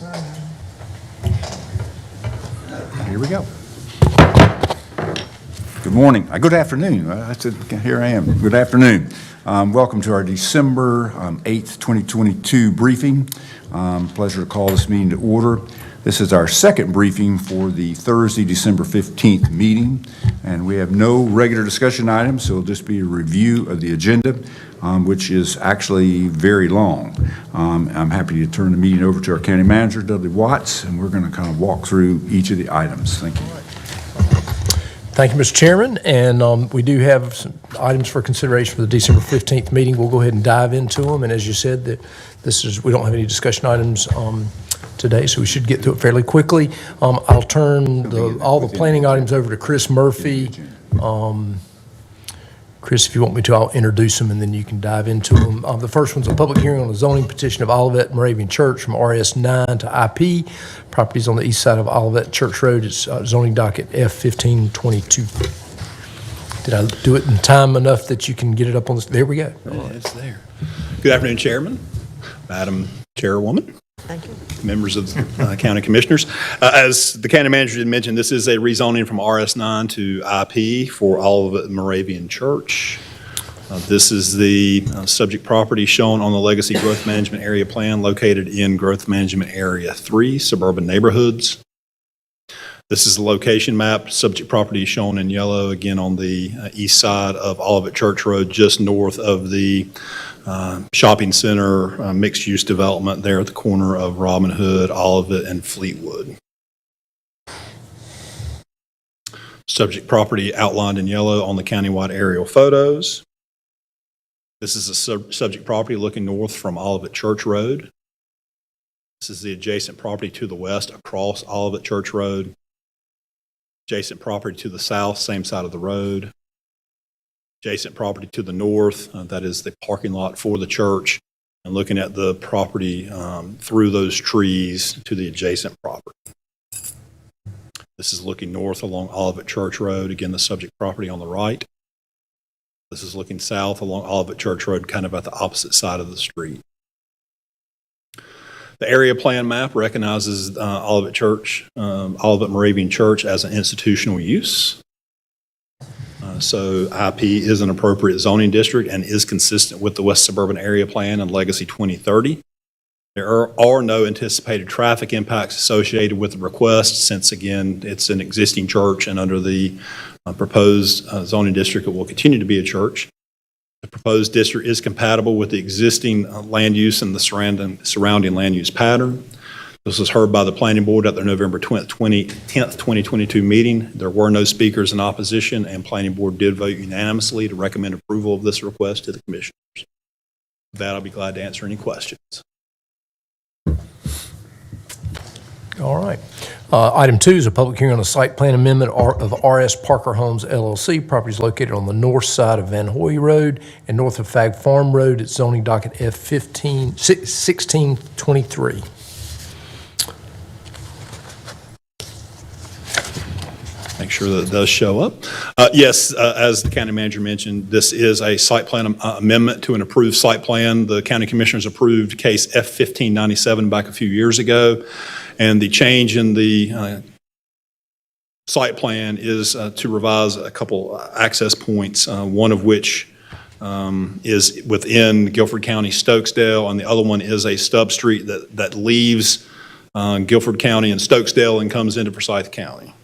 Here we go. Good morning. Good afternoon. I said, here I am. Good afternoon. Welcome to our December 8th, 2022 briefing. Pleasure to call this meeting to order. This is our second briefing for the Thursday, December 15th meeting, and we have no regular discussion items, so it'll just be a review of the agenda, which is actually very long. I'm happy to turn the meeting over to our County Manager, Dudley Watts, and we're going to kind of walk through each of the items. Thank you. Thank you, Mr. Chairman, and we do have some items for consideration for the December 15th meeting. We'll go ahead and dive into them, and as you said, we don't have any discussion items today, so we should get through it fairly quickly. I'll turn all the planning items over to Chris Murphy. Chris, if you want me to, I'll introduce them and then you can dive into them. The first one's a public hearing on the zoning petition of Olivet Moravian Church from RS9 to IP. Properties on the east side of Olivet Church Road. It's zoning docket F1522. Did I do it in time enough that you can get it up on this? There we go. Yeah, it's there. Good afternoon, Chairman, Madam Chairwoman. Thank you. Members of the County Commissioners. As the County Manager did mention, this is a rezoning from RS9 to IP for Olivet Moravian Church. This is the subject property shown on the Legacy Growth Management Area Plan located in Growth Management Area 3, suburban neighborhoods. This is the location map. Subject property is shown in yellow, again on the east side of Olivet Church Road, just north of the shopping center, mixed-use development there at the corner of Robin Hood, Olivet, and Fleetwood. Subject property outlined in yellow on the countywide aerial photos. This is a subject property looking north from Olivet Church Road. This is the adjacent property to the west across Olivet Church Road. Adjacent property to the south, same side of the road. Adjacent property to the north, that is the parking lot for the church, and looking at the property through those trees to the adjacent property. This is looking north along Olivet Church Road, again the subject property on the right. This is looking south along Olivet Church Road, kind of at the opposite side of the street. The area plan map recognizes Olivet Moravian Church as an institutional use. So IP is an appropriate zoning district and is consistent with the West Suburban Area Plan and Legacy 2030. There are no anticipated traffic impacts associated with the request since, again, it's an existing church and under the proposed zoning district, it will continue to be a church. The proposed district is compatible with the existing land use and the surrounding land use pattern. This was heard by the Planning Board at their November 10th, 2022 meeting. There were no speakers in opposition, and Planning Board did vote unanimously to recommend approval of this request to the Commissioners. With that, I'll be glad to answer any questions. All right. Item 2 is a public hearing on a site plan amendment of RS Parker Homes LLC. Property is located on the north side of Van Hoy Road and north of Fag Farm Road. It's zoning docket F1623. Make sure that it does show up. Yes, as the County Manager mentioned, this is a site plan amendment to an approved site plan. The County Commissioners approved case F1597 back a few years ago, and the change in the site plan is to revise a couple access points, one of which is within Guilford County, Stokesdale, and the other one is a stub street that leaves Guilford County and Stokesdale and comes into Forsyth County.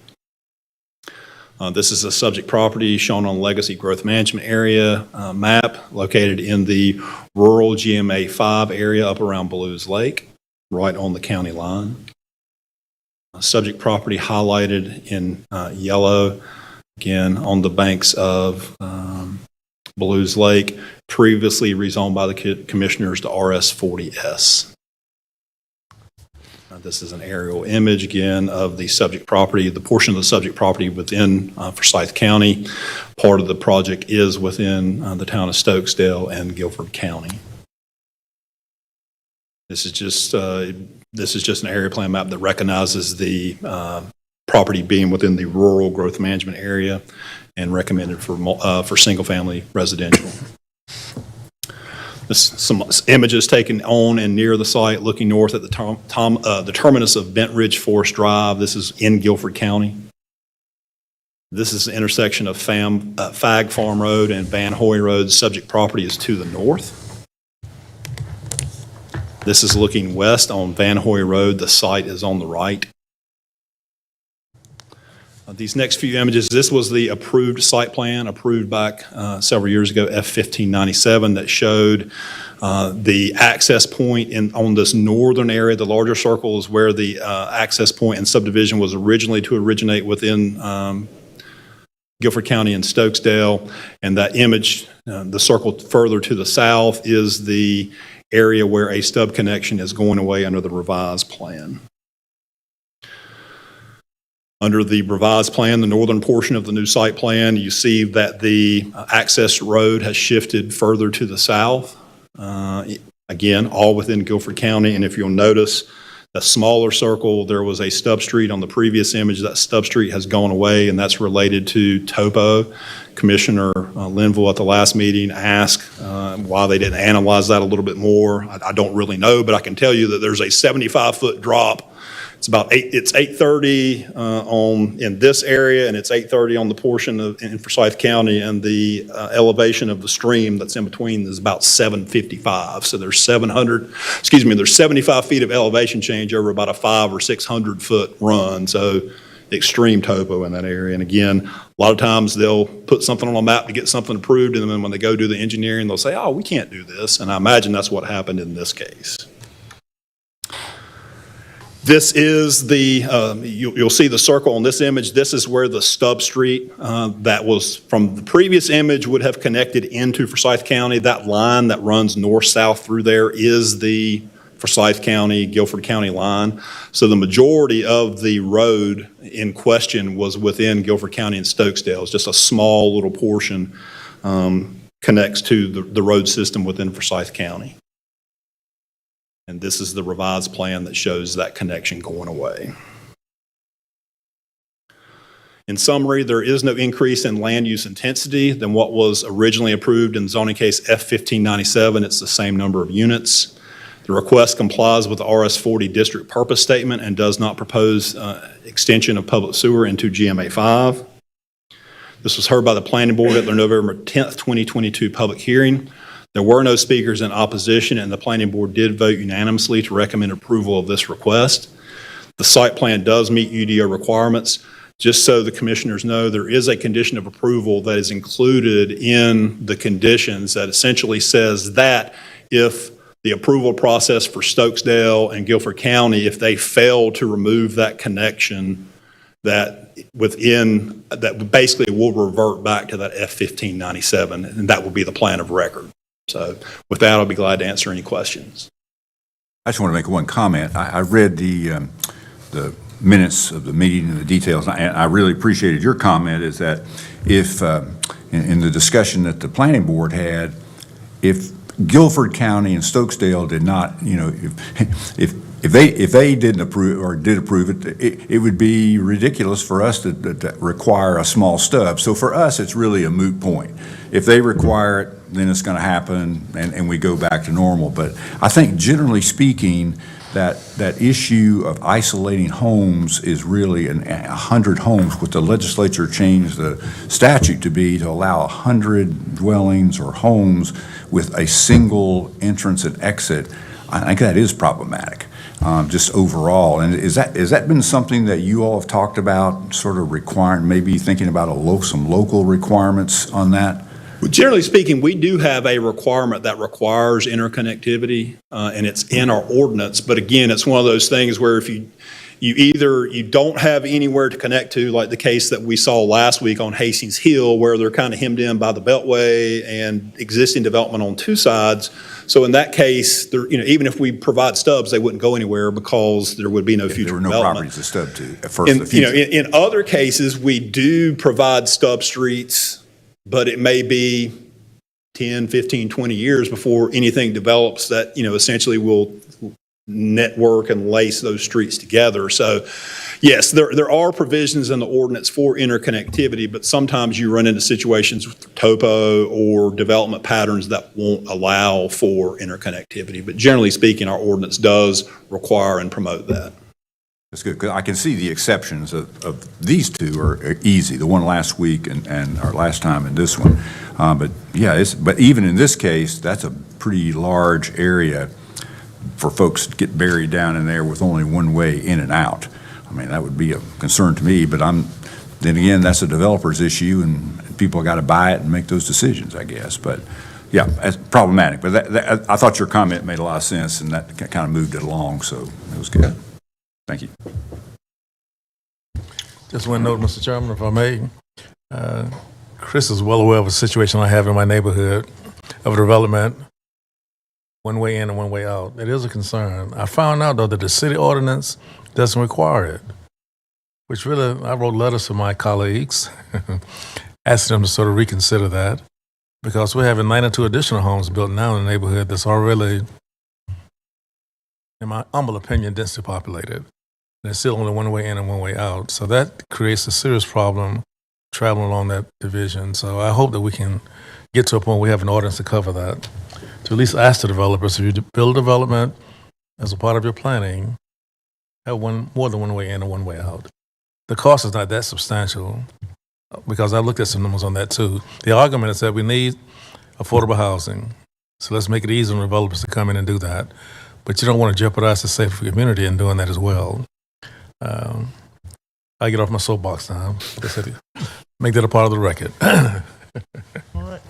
This is a subject property shown on Legacy Growth Management Area map located in the rural GMA 5 area up around Blues Lake, right on the county line. Subject property highlighted in yellow, again on the banks of Blues Lake, previously rezoned by the Commissioners to RS40S. This is an aerial image, again, of the subject property, the portion of the subject property within Forsyth County. Part of the project is within the town of Stokesdale and Guilford County. This is just an area plan map that recognizes the property being within the rural growth management area and recommended for single-family residential. Some images taken on and near the site, looking north at the terminus of Bent Ridge Forest Drive. This is in Guilford County. This is the intersection of Fag Farm Road and Van Hoy Road. Subject property is to the north. This is looking west on Van Hoy Road. The site is on the right. These next few images, this was the approved site plan, approved back several years ago, F-1597, that showed the access point on this northern area. The larger circle is where the access point and subdivision was originally to originate within Guilford County and Stokesdale. And that image, the circle further to the south, is the area where a stub connection is going away under the revised plan. Under the revised plan, the northern portion of the new site plan, you see that the access road has shifted further to the south. Again, all within Guilford County. And if you'll notice, the smaller circle, there was a stub street on the previous image. That stub street has gone away, and that's related to topo. Commissioner Linville at the last meeting asked why they didn't analyze that a little bit more. I don't really know, but I can tell you that there's a 75-foot drop. It's 830 in this area, and it's 830 on the portion in Forsyth County, and the elevation of the stream that's in between is about 755. So there's 75 feet of elevation change over about a 500 or 600 foot run. So extreme topo in that area. And again, a lot of times they'll put something on a map to get something approved, and then when they go do the engineering, they'll say, oh, we can't do this. And I imagine that's what happened in this case. This is you'll see the circle on this image. This is where the stub street that was from the previous image would have connected into Forsyth County. That line that runs north-south through there is the Forsyth County, Guilford County line. So the majority of the road in question was within Guilford County and Stokesdale. It's just a small little portion connects to the road system within Forsyth County. And this is the revised plan that shows that connection going away. In summary, there is no increase in land use intensity than what was originally approved in zoning case F-1597. It's the same number of units. The request complies with the RS-40 district purpose statement and does not propose extension of public sewer into GMA 5. This was heard by the planning board at their November 10th, 2022 public hearing. There were no speakers in opposition, and the planning board did vote unanimously to recommend approval of this request. The site plan does meet UDO requirements. Just so the commissioners know, there is a condition of approval that is included in the conditions that essentially says that if the approval process for Stokesdale and Guilford County, if they fail to remove that connection, that basically will revert back to that F-1597, and that will be the plan of record. So with that, I'll be glad to answer any questions. I just want to make one comment. I read the minutes of the meeting and the details, and I really appreciated your comment is that if, in the discussion that the planning board had, if Guilford County and Stokesdale did not, if they didn't approve or did approve it, it would be ridiculous for us to require a small stub. So for us, it's really a moot point. If they require it, then it's going to happen, and we go back to normal. But I think generally speaking, that issue of isolating homes is really 100 homes. What the legislature changed the statute to be to allow 100 dwellings or homes with a single entrance and exit. I think that is problematic, just overall. And has that been something that you all have talked about, sort of requiring, maybe thinking about some local requirements on that? Well, generally speaking, we do have a requirement that requires interconnectivity, and it's in our ordinance. But again, it's one of those things where if you don't have anywhere to connect to, like the case that we saw last week on Hastings Hill, where they're kind of hemmed in by the Beltway and existing development on two sides. So in that case, even if we provide stubs, they wouldn't go anywhere because there would be no future development. There were no properties to stub to for the future. In other cases, we do provide stub streets, but it may be 10, 15, 20 years before anything develops that, essentially will network and lace those streets together. So yes, there are provisions in the ordinance for interconnectivity, but sometimes you run into situations with topo or development patterns that won't allow for interconnectivity. But generally speaking, our ordinance does require and promote that. That's good, 'cause I can see the exceptions of these two are easy, the one last week and our last time and this one. But yeah, but even in this case, that's a pretty large area for folks to get buried down in there with only one way in and out. I mean, that would be a concern to me, but then again, that's a developer's issue, and people got to buy it and make those decisions, I guess. But yeah, that's problematic. But I thought your comment made a lot of sense, and that kind of moved it along, so it was good. Thank you. Just one note, Mr. Chairman, if I may. Chris is well aware of a situation I have in my neighborhood of a development, one way in and one way out. It is a concern. I found out, though, that the city ordinance doesn't require it, which really, I wrote letters to my colleagues asking them to sort of reconsider that, because we're having 92 additional homes built now in the neighborhood that's already, in my humble opinion, densely populated. There's still only one way in and one way out. So that creates a serious problem traveling along that division. So I hope that we can get to a point where we have an ordinance to cover that, to at least ask the developers, if you build development as a part of your planning, have more than one way in and one way out. The cost is not that substantial, because I looked at some numbers on that too. The argument is that we need affordable housing. So let's make it easy for developers to come in and do that. But you don't want to jeopardize the safety of the community in doing that as well. I get off my soapbox now. Make that a part of the record. All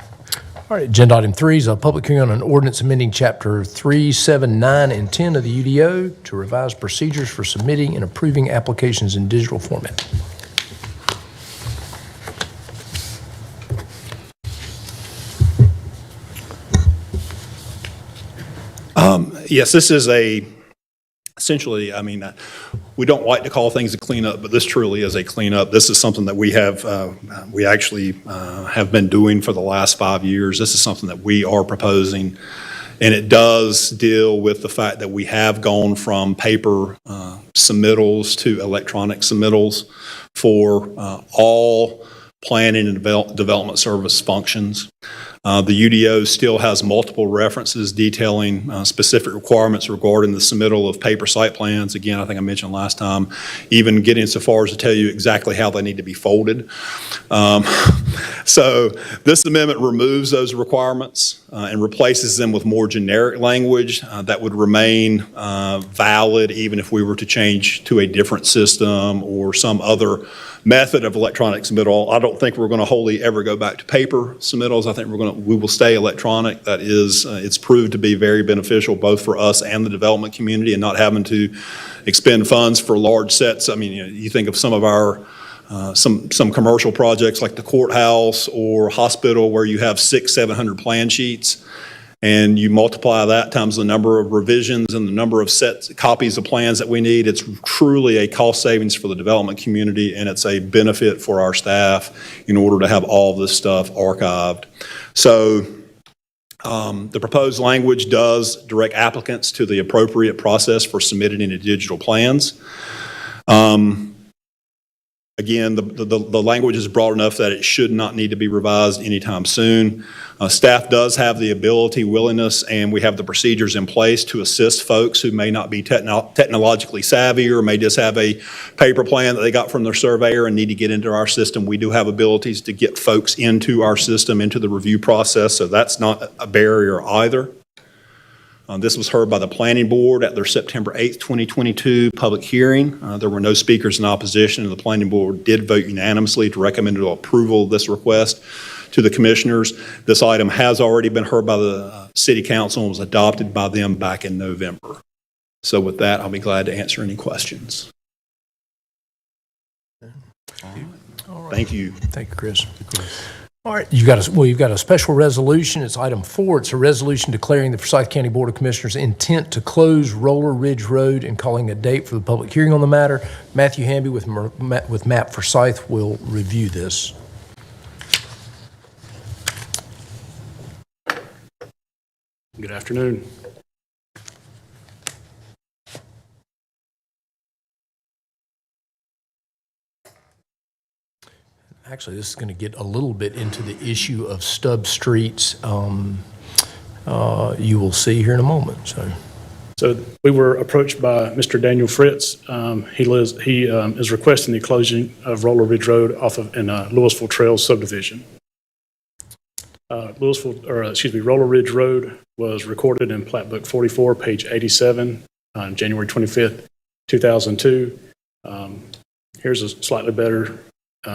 right, agenda item 3 is a public hearing on an ordinance amending Chapter 3, 7, 9, and 10 of the UDO to revise procedures for submitting and approving applications in digital format. Yes, this is essentially, I mean, we don't like to call things a cleanup, but this truly is a cleanup. This is something that we actually have been doing for the last 5 years. This is something that we are proposing, and it does deal with the fact that we have gone from paper submittals to electronic submittals for all planning and development service functions. The UDO still has multiple references detailing specific requirements regarding the submittal of paper site plans. Again, I think I mentioned last time, even getting so far as to tell you exactly how they need to be folded. So this amendment removes those requirements and replaces them with more generic language that would remain valid even if we were to change to a different system or some other method of electronic submittal. I don't think we're going to wholly ever go back to paper submittals. I think we will stay electronic. That is, it's proved to be very beneficial both for us and the development community, and not having to expend funds for large sets. I mean, you think of some of our some commercial projects like the courthouse or hospital where you have 600-700 plan sheets, and you multiply that times the number of revisions and the number of copies of plans that we need. It's truly a cost savings for the development community, and it's a benefit for our staff in order to have all of this stuff archived. So the proposed language does direct applicants to the appropriate process for submitting into digital plans. Again, the language is broad enough that it should not need to be revised anytime soon. Staff does have the ability, willingness, and we have the procedures in place to assist folks who may not be technologically savvy or may just have a paper plan that they got from their surveyor and need to get into our system. We do have abilities to get folks into our system, into the review process, so that's not a barrier either. This was heard by the Planning Board at their September 8th, 2022 public hearing. There were no speakers in opposition, and the Planning Board did vote unanimously to recommend approval of this request to the commissioners. This item has already been heard by the City Council and was adopted by them back in November. So with that, I'll be glad to answer any questions. Thank you. Thank you, Chris. All right, you've got a special resolution. It's item 4. It's a resolution declaring the Forsyth County Board of Commissioners' intent to close Roller Ridge Road and calling a date for the public hearing on the matter. Matthew Hamby with MAP Forsyth will review this. Good afternoon. Actually, this is going to get a little bit into the issue of stub streets. You will see here in a moment, so. So we were approached by Mr. Daniel Fritz. He is requesting the closing of Roller Ridge Road off of, in Louisville Trails subdivision. Roller Ridge Road was recorded in Plat Book 44, page 87, on January 25th, 2002. Here's a slightly better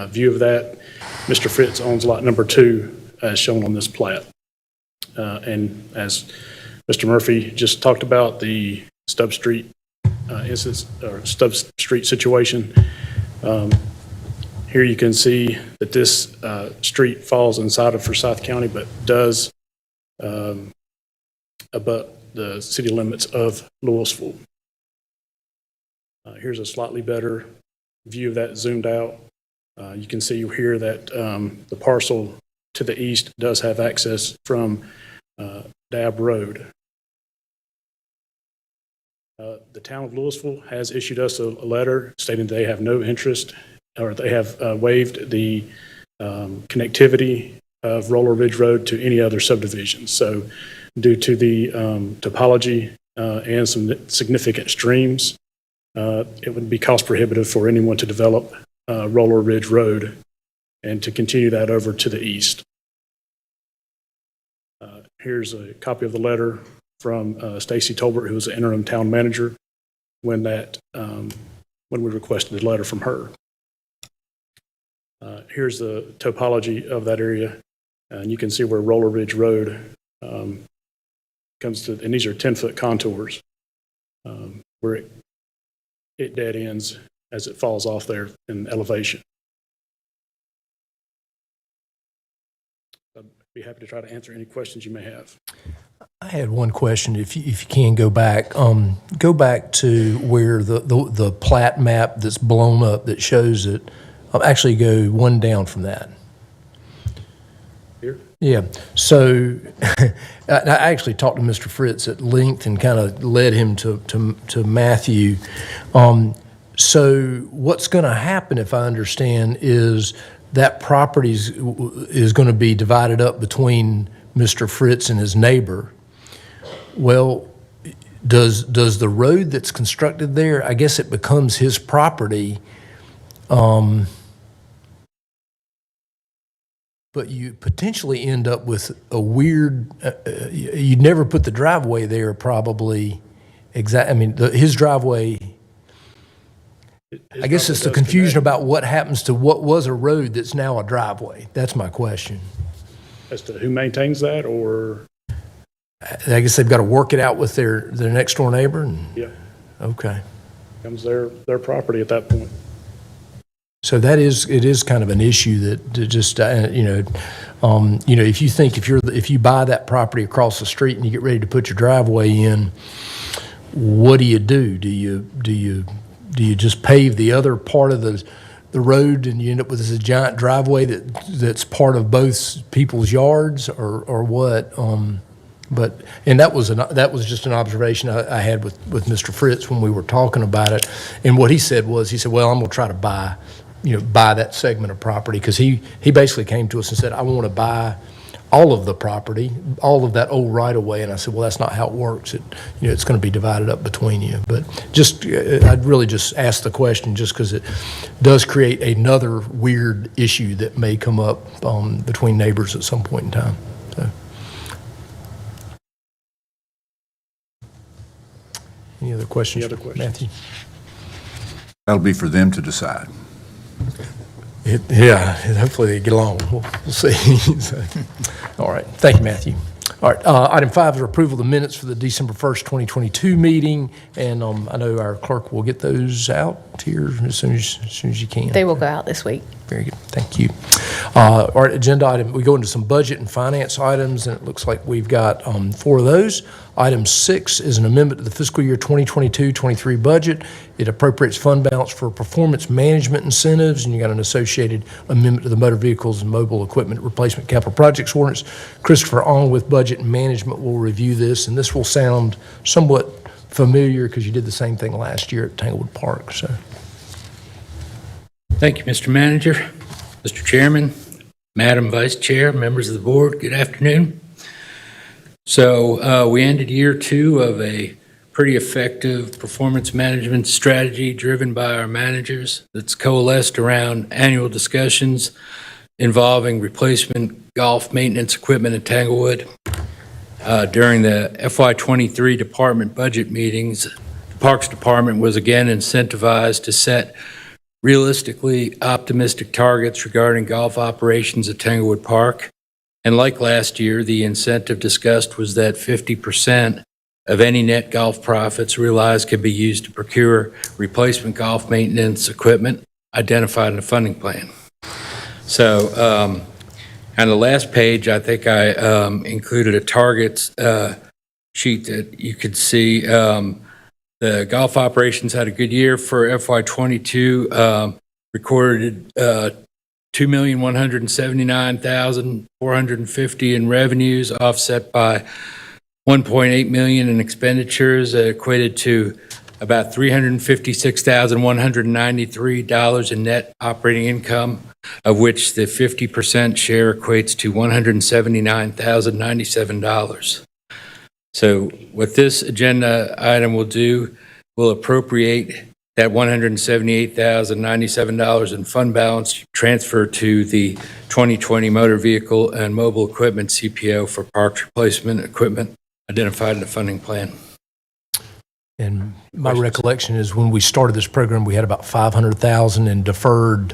view of that. Mr. Fritz owns lot number 2, as shown on this plat. And as Mr. Murphy just talked about, the Stub Street instance, or Stub Street situation. Here you can see that this street falls inside of Forsyth County, but does abut the city limits of Louisville. Here's a slightly better view of that zoomed out. You can see here that the parcel to the east does have access from Dab Road. The town of Louisville has issued us a letter stating they have no interest, or they have waived the connectivity of Roller Ridge Road to any other subdivisions. So due to the topology and some significant streams, it would be cost prohibitive for anyone to develop Roller Ridge Road and to continue that over to the east. Here's a copy of the letter from Stacy Tolbert, who was the interim town manager when we requested the letter from her. Here's the topology of that area, and you can see where Roller Ridge Road comes to, and these are 10-foot contours where it dead ends as it falls off there in elevation. I'd be happy to try to answer any questions you may have. I had one question, if you can go back to where the plat map that's blown up that shows it. I'll actually go one down from that. Here? Yeah, so I actually talked to Mr. Fritz at length and kind of led him to Matthew. So what's going to happen, if I understand, is that property is going to be divided up between Mr. Fritz and his neighbor. Well, does the road that's constructed there, I guess it becomes his property, but you potentially end up with a weird, you'd never put the driveway there probably, his driveway, I guess it's the confusion about what happens to what was a road that's now a driveway. That's my question. As to who maintains that, or? I guess they've got to work it out with their next door neighbor. Yeah. Okay. Becomes their property at that point. So it is kind of an issue that just if you buy that property across the street and you get ready to put your driveway in, what do you do? Do you just pave the other part of the road and you end up with this giant driveway that's part of both people's yards, or what? And that was just an observation I had with Mr. Fritz when we were talking about it. And what he said, well, I'm going to try to buy that segment of property, because he basically came to us and said, I want to buy all of the property, all of that old right-of-way. And I said, well, that's not how it works. It's going to be divided up between you. But I'd really just ask the question just because it does create another weird issue that may come up between neighbors at some point in time. So. Any other questions? Any other questions? Matthew? That'll be for them to decide. Hopefully they get along. We'll see. So, all right. Thank you, Matthew. All right. Item 5 is approval of the minutes for the December 1st, 2022 meeting. And I know our clerk will get those out here as soon as you can. They will go out this week. Very good. Thank you. All right, agenda item, we go into some budget and finance items, and it looks like we've got 4 of those. Item 6 is an amendment to the fiscal year 2022-23 budget. It appropriates fund balance for performance management incentives, and you got an associated amendment to the motor vehicles and mobile equipment replacement capital projects ordinance. Christopher Ong with Budget and Management will review this, and this will sound somewhat familiar because you did the same thing last year at Tanglewood Park. So. Thank you, Mr. Manager. Mr. Chairman, Madam Vice Chair, members of the board, good afternoon. So we ended year 2 of a pretty effective performance management strategy driven by our managers that's coalesced around annual discussions involving replacement golf maintenance equipment at Tanglewood. During the FY23 department budget meetings, the Parks Department was again incentivized to set realistically optimistic targets regarding golf operations at Tanglewood Park. And like last year, the incentive discussed was that 50% of any net golf profits realized could be used to procure replacement golf maintenance equipment identified in the funding plan. So on the last page, I think I included a targets sheet that you could see. The golf operations had a good year for FY22, recorded $2,179,450 in revenues, offset by $1.8 million in expenditures, equated to about $356,193 in net operating income, of which the 50% share equates to $179,097. So what this agenda item will do, will appropriate that $178,097 in fund balance, transfer to the 2020 motor vehicle and mobile equipment CPO for parks replacement equipment identified in the funding plan. And my recollection is when we started this program, we had about 500,000 in deferred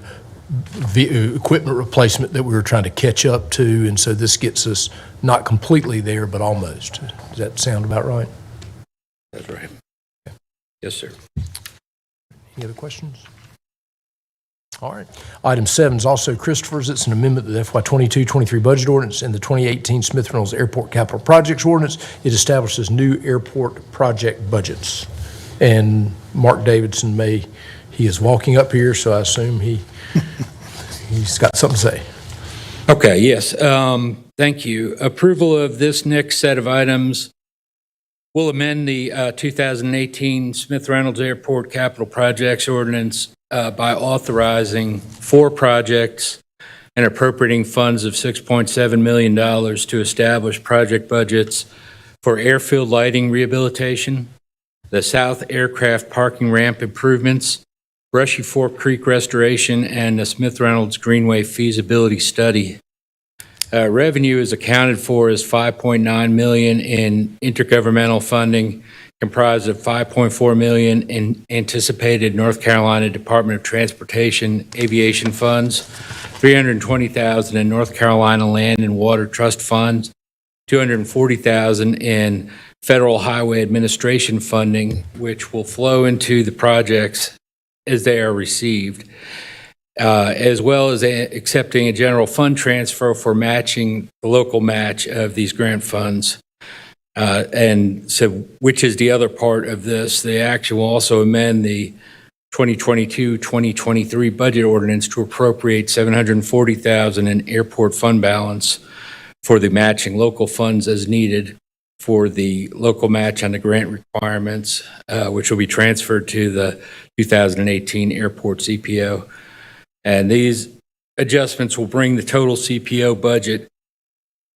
equipment replacement that we were trying to catch up to, and so this gets us not completely there, but almost. Does that sound about right? That's right. Yes, sir. Any other questions? All right. Item 7 is also Christopher's. It's an amendment to the FY22-23 budget ordinance and the 2018 Smith Reynolds Airport Capital Projects Ordinance. It establishes new airport project budgets. And Mark Davidson he is walking up here, so I assume he's got something to say. Okay, yes. Thank you. Approval of this next set of items will amend the 2018 Smith Reynolds Airport Capital Projects Ordinance by authorizing 4 projects and appropriating funds of $6.7 million to establish project budgets for airfield lighting rehabilitation, the South Aircraft Parking Ramp improvements, Brushy Fork Creek restoration, and the Smith Reynolds Greenway feasibility study. Revenue is accounted for as $5.9 million in intergovernmental funding, comprised of $5.4 million in anticipated North Carolina Department of Transportation aviation funds, $320,000 in North Carolina Land and Water Trust funds, $240,000 in Federal Highway Administration funding, which will flow into the projects as they are received, as well as accepting a general fund transfer for matching the local match of these grant funds. And so, which is the other part of this, the action will also amend the 2022-2023 budget ordinance to appropriate $740,000 in airport fund balance for the matching local funds as needed for the local match on the grant requirements, which will be transferred to the 2018 airport CPO. And these adjustments will bring the total CPO budget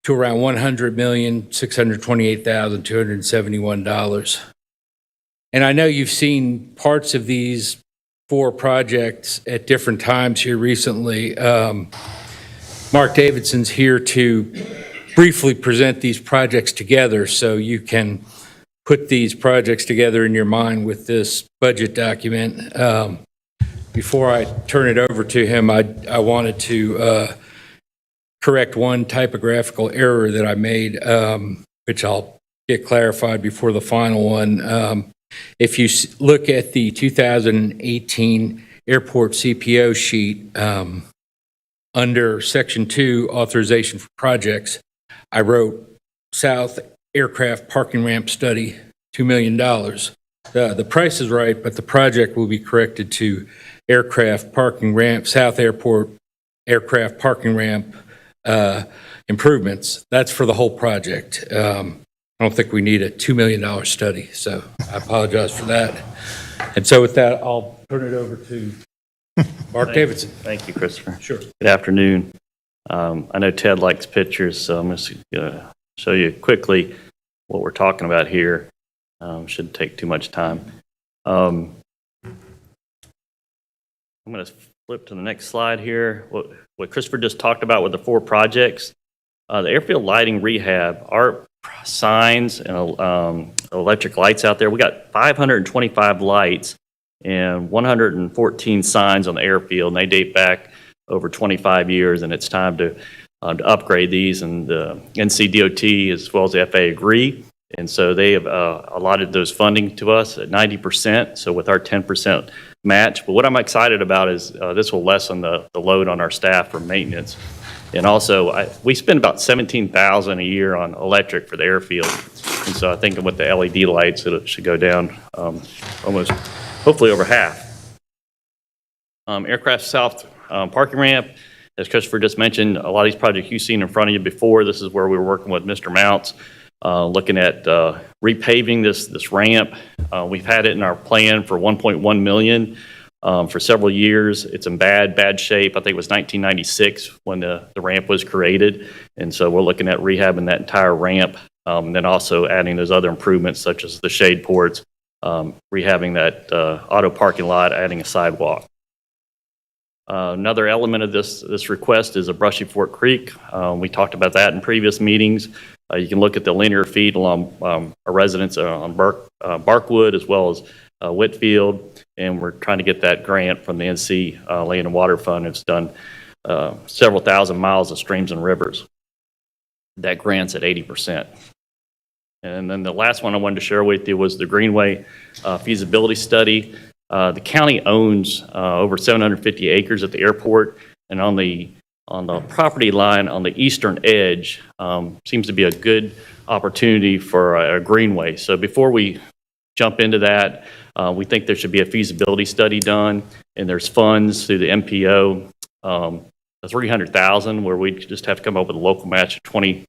to around $100,628,271. And I know you've seen parts of these 4 projects at different times here recently. Mark Davidson's here to briefly present these projects together so you can put these projects together in your mind with this budget document. Before I turn it over to him, I wanted to correct one typographical error that I made, which I'll get clarified before the final one. If you look at the 2018 airport CPO sheet, under Section 2, Authorization for Projects, I wrote South Aircraft Parking Ramp Study, $2 million. The price is right, but the project will be corrected to Aircraft Parking Ramp, South Airport Aircraft Parking Ramp improvements. That's for the whole project. I don't think we need a $2 million study, so I apologize for that. And so with that, I'll turn it over to Mark Davidson. Thank you, Christopher. Sure. Good afternoon. I know Ted likes pictures, so I'm just going to show you quickly what we're talking about here. Shouldn't take too much time. I'm going to flip to the next slide here. What Christopher just talked about with the 4 projects, the airfield lighting rehab, our signs and electric lights out there, we got 525 lights and 114 signs on the airfield, and they date back over 25 years, and it's time to upgrade these, and the NCDOT as well as the FAA agree, and so they have allotted those funding to us at 90%, so with our 10% match. But what I'm excited about is this will lessen the load on our staff for maintenance. And also, we spend about $17,000 a year on electric for the airfield. And so I think with the LED lights, it should go down almost, hopefully over half. Aircraft South parking ramp, as Christopher just mentioned, a lot of these projects you've seen in front of you before. This is where we were working with Mr. Mounts, looking at repaving this ramp. We've had it in our plan for $1.1 million. For several years. It's in bad shape. I think it was 1996 when the ramp was created. And so we're looking at rehabbing that entire ramp, and then also adding those other improvements such as the shade ports, rehabbing that auto parking lot, adding a sidewalk. Another element of this request is a Brushy Fork Creek. We talked about that in previous meetings. You can look at the linear feet along our residents on Barkwood as well as Whitfield, and we're trying to get that grant from the NC Land and Water Fund. It's done several thousand miles of streams and rivers. That grant's at 80%. And then the last one I wanted to share with you was the Greenway feasibility study. The county owns over 750 acres at the airport, and on the property line on the eastern edge seems to be a good opportunity for a greenway. So before we jump into that, we think there should be a feasibility study done, and there's funds through the MPO, $300,000, where we just have to come up with a local match of 20%.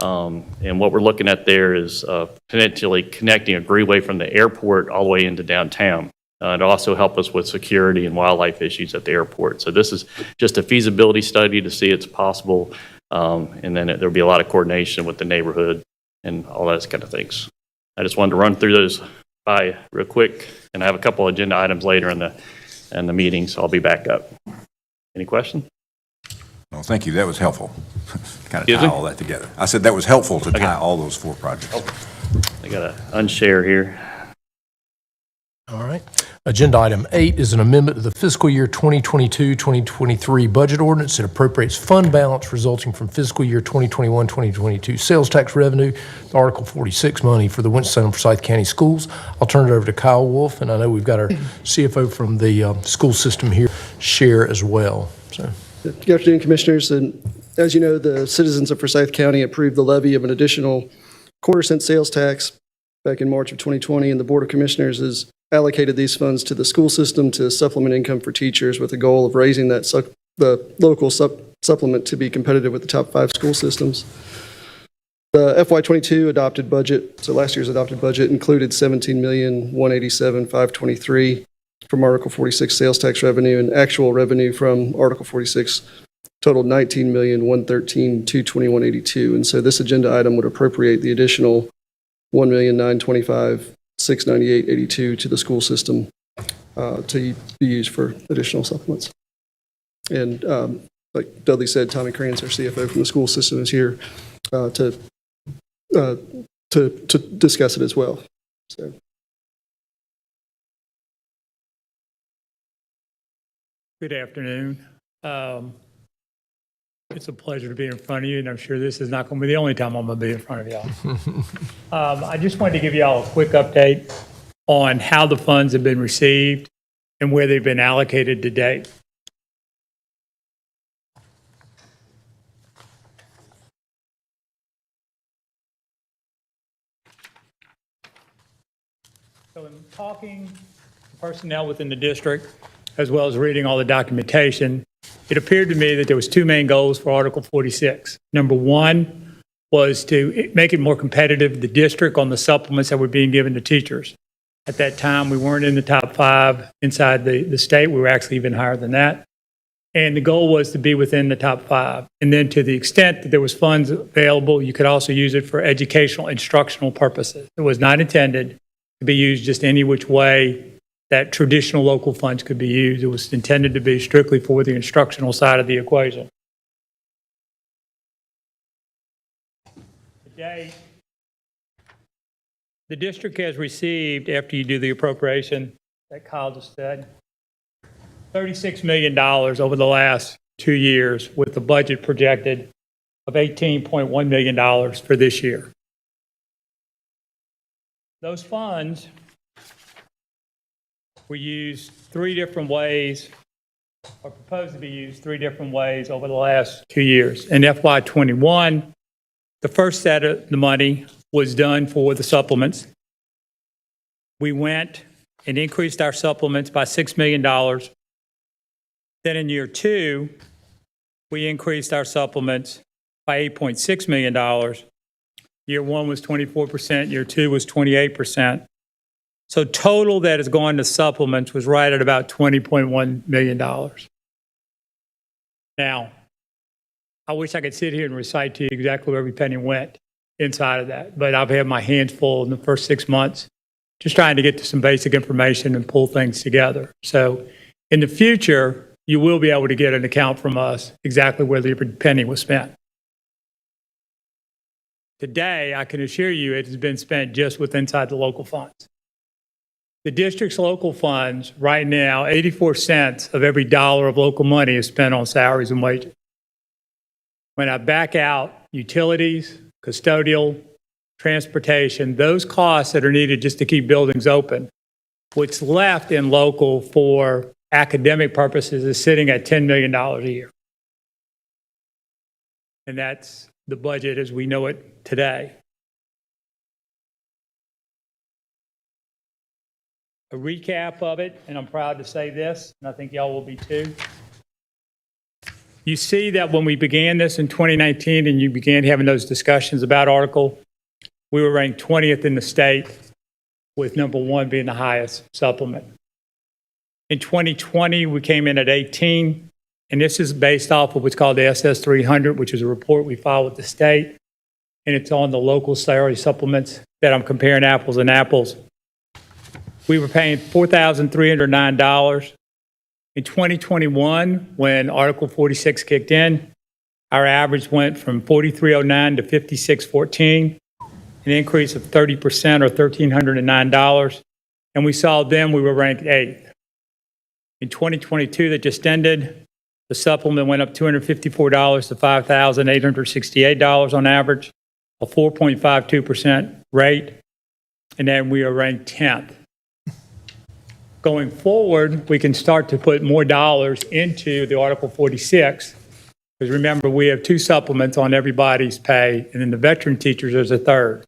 And what we're looking at there is potentially connecting a greenway from the airport all the way into downtown. It'll also help us with security and wildlife issues at the airport. So this is just a feasibility study to see it's possible, and then there'll be a lot of coordination with the neighborhood and all those kind of things. I just wanted to run through those by real quick, and I have a couple agenda items later in the meeting, so I'll be back up. Any questions? Well, thank you. That was helpful. Kind of Excuse tie me? all that together. I said that was helpful to tie all those 4 projects. I got to unshare here. All right. Agenda item 8 is an amendment to the fiscal year 2022-2023 budget ordinance. It appropriates fund balance resulting from fiscal year 2021-2022 sales tax revenue, to Article 46 money for the Winston-Salem Forsyth County Schools. I'll turn it over to Kyle Wolf, and I know we've got our CFO from the school system here share as well. So. Good afternoon, Commissioners. And as you know, the citizens of Forsyth County approved the levy of an additional quarter-cent sales tax back in March of 2020, and the Board of Commissioners has allocated these funds to the school system to supplement income for teachers with the goal of raising that the local supplement to be competitive with the top 5 school systems. The FY22 adopted budget, so last year's adopted budget, included $17,187,523 from Article 46 sales tax revenue, and actual revenue from Article 46 totaled $19,113,221.82. And so this agenda item would appropriate the additional $1,925,698.82 to the school system to be used for additional supplements. And like Dudley said, Tommy Kranz, our CFO from the school system, is here to discuss it as well. So. Good afternoon. It's a pleasure to be in front of you, and I'm sure this is not going to be the only time I'm going to be in front of y'all. I just wanted to give y'all a quick update on how the funds have been received and where they've been allocated to date. So in talking to personnel within the district, as well as reading all the documentation, it appeared to me that there was 2 main goals for Article 46. Number 1 was to make it more competitive, the district, on the supplements that were being given to teachers. At that time, we weren't in the top 5 inside the state. We were actually even higher than that. And the goal was to be within the top 5. And then to the extent that there was funds available, you could also use it for educational, instructional purposes. It was not intended to be used just any which way that traditional local funds could be used. It was intended to be strictly for the instructional side of the equation. Today, the district has received, after you do the appropriation that Kyle just said, $36 million over the last 2 years, with the budget projected of $18.1 million for this year. Those funds were used 3 different ways, or proposed to be used 3 different ways over the last 2 years. In FY21, the first set of the money was done for the supplements. We went and increased our supplements by $6 million. Then in year 2, we increased our supplements by $8.6 million. Year 1 was 24%, year 2 was 28%. So total that has gone to supplements was right at about $20.1 million. Now, I wish I could sit here and recite to you exactly where every penny went inside of that, but I've had my hands full in the first 6 months just trying to get to some basic information and pull things together. So in the future, you will be able to get an account from us exactly where the penny was spent. Today, I can assure you it has been spent just with inside the local funds. The district's local funds, right now, 84 cents of every dollar of local money is spent on salaries and wages. When I back out utilities, custodial, transportation, those costs that are needed just to keep buildings open, what's left in local for academic purposes is sitting at $10 million a year. And that's the budget as we know it today. A recap of it, and I'm proud to say this, and I think y'all will be too. You see that when we began this in 2019 and you began having those discussions about Article, we were ranked 20th in the state, with number 1 being the highest supplement. In 2020, we came in at 18, and this is based off of what's called the SS 300, which is a report we filed with the state, and it's on the local salary supplements that I'm comparing apples and apples. We were paying $4,309. In 2021, when Article 46 kicked in, our average went from $4,309 to $5,614, an increase of 30% or $1,309, and we saw then we were ranked 8th. In 2022 that just ended, the supplement went up $254 to $5,868 on average, a 4.52% rate, and then we are ranked 10th. Going forward, we can start to put more dollars into the Article 46, because remember, we have 2 supplements on everybody's pay, and then the veteran teachers is a third.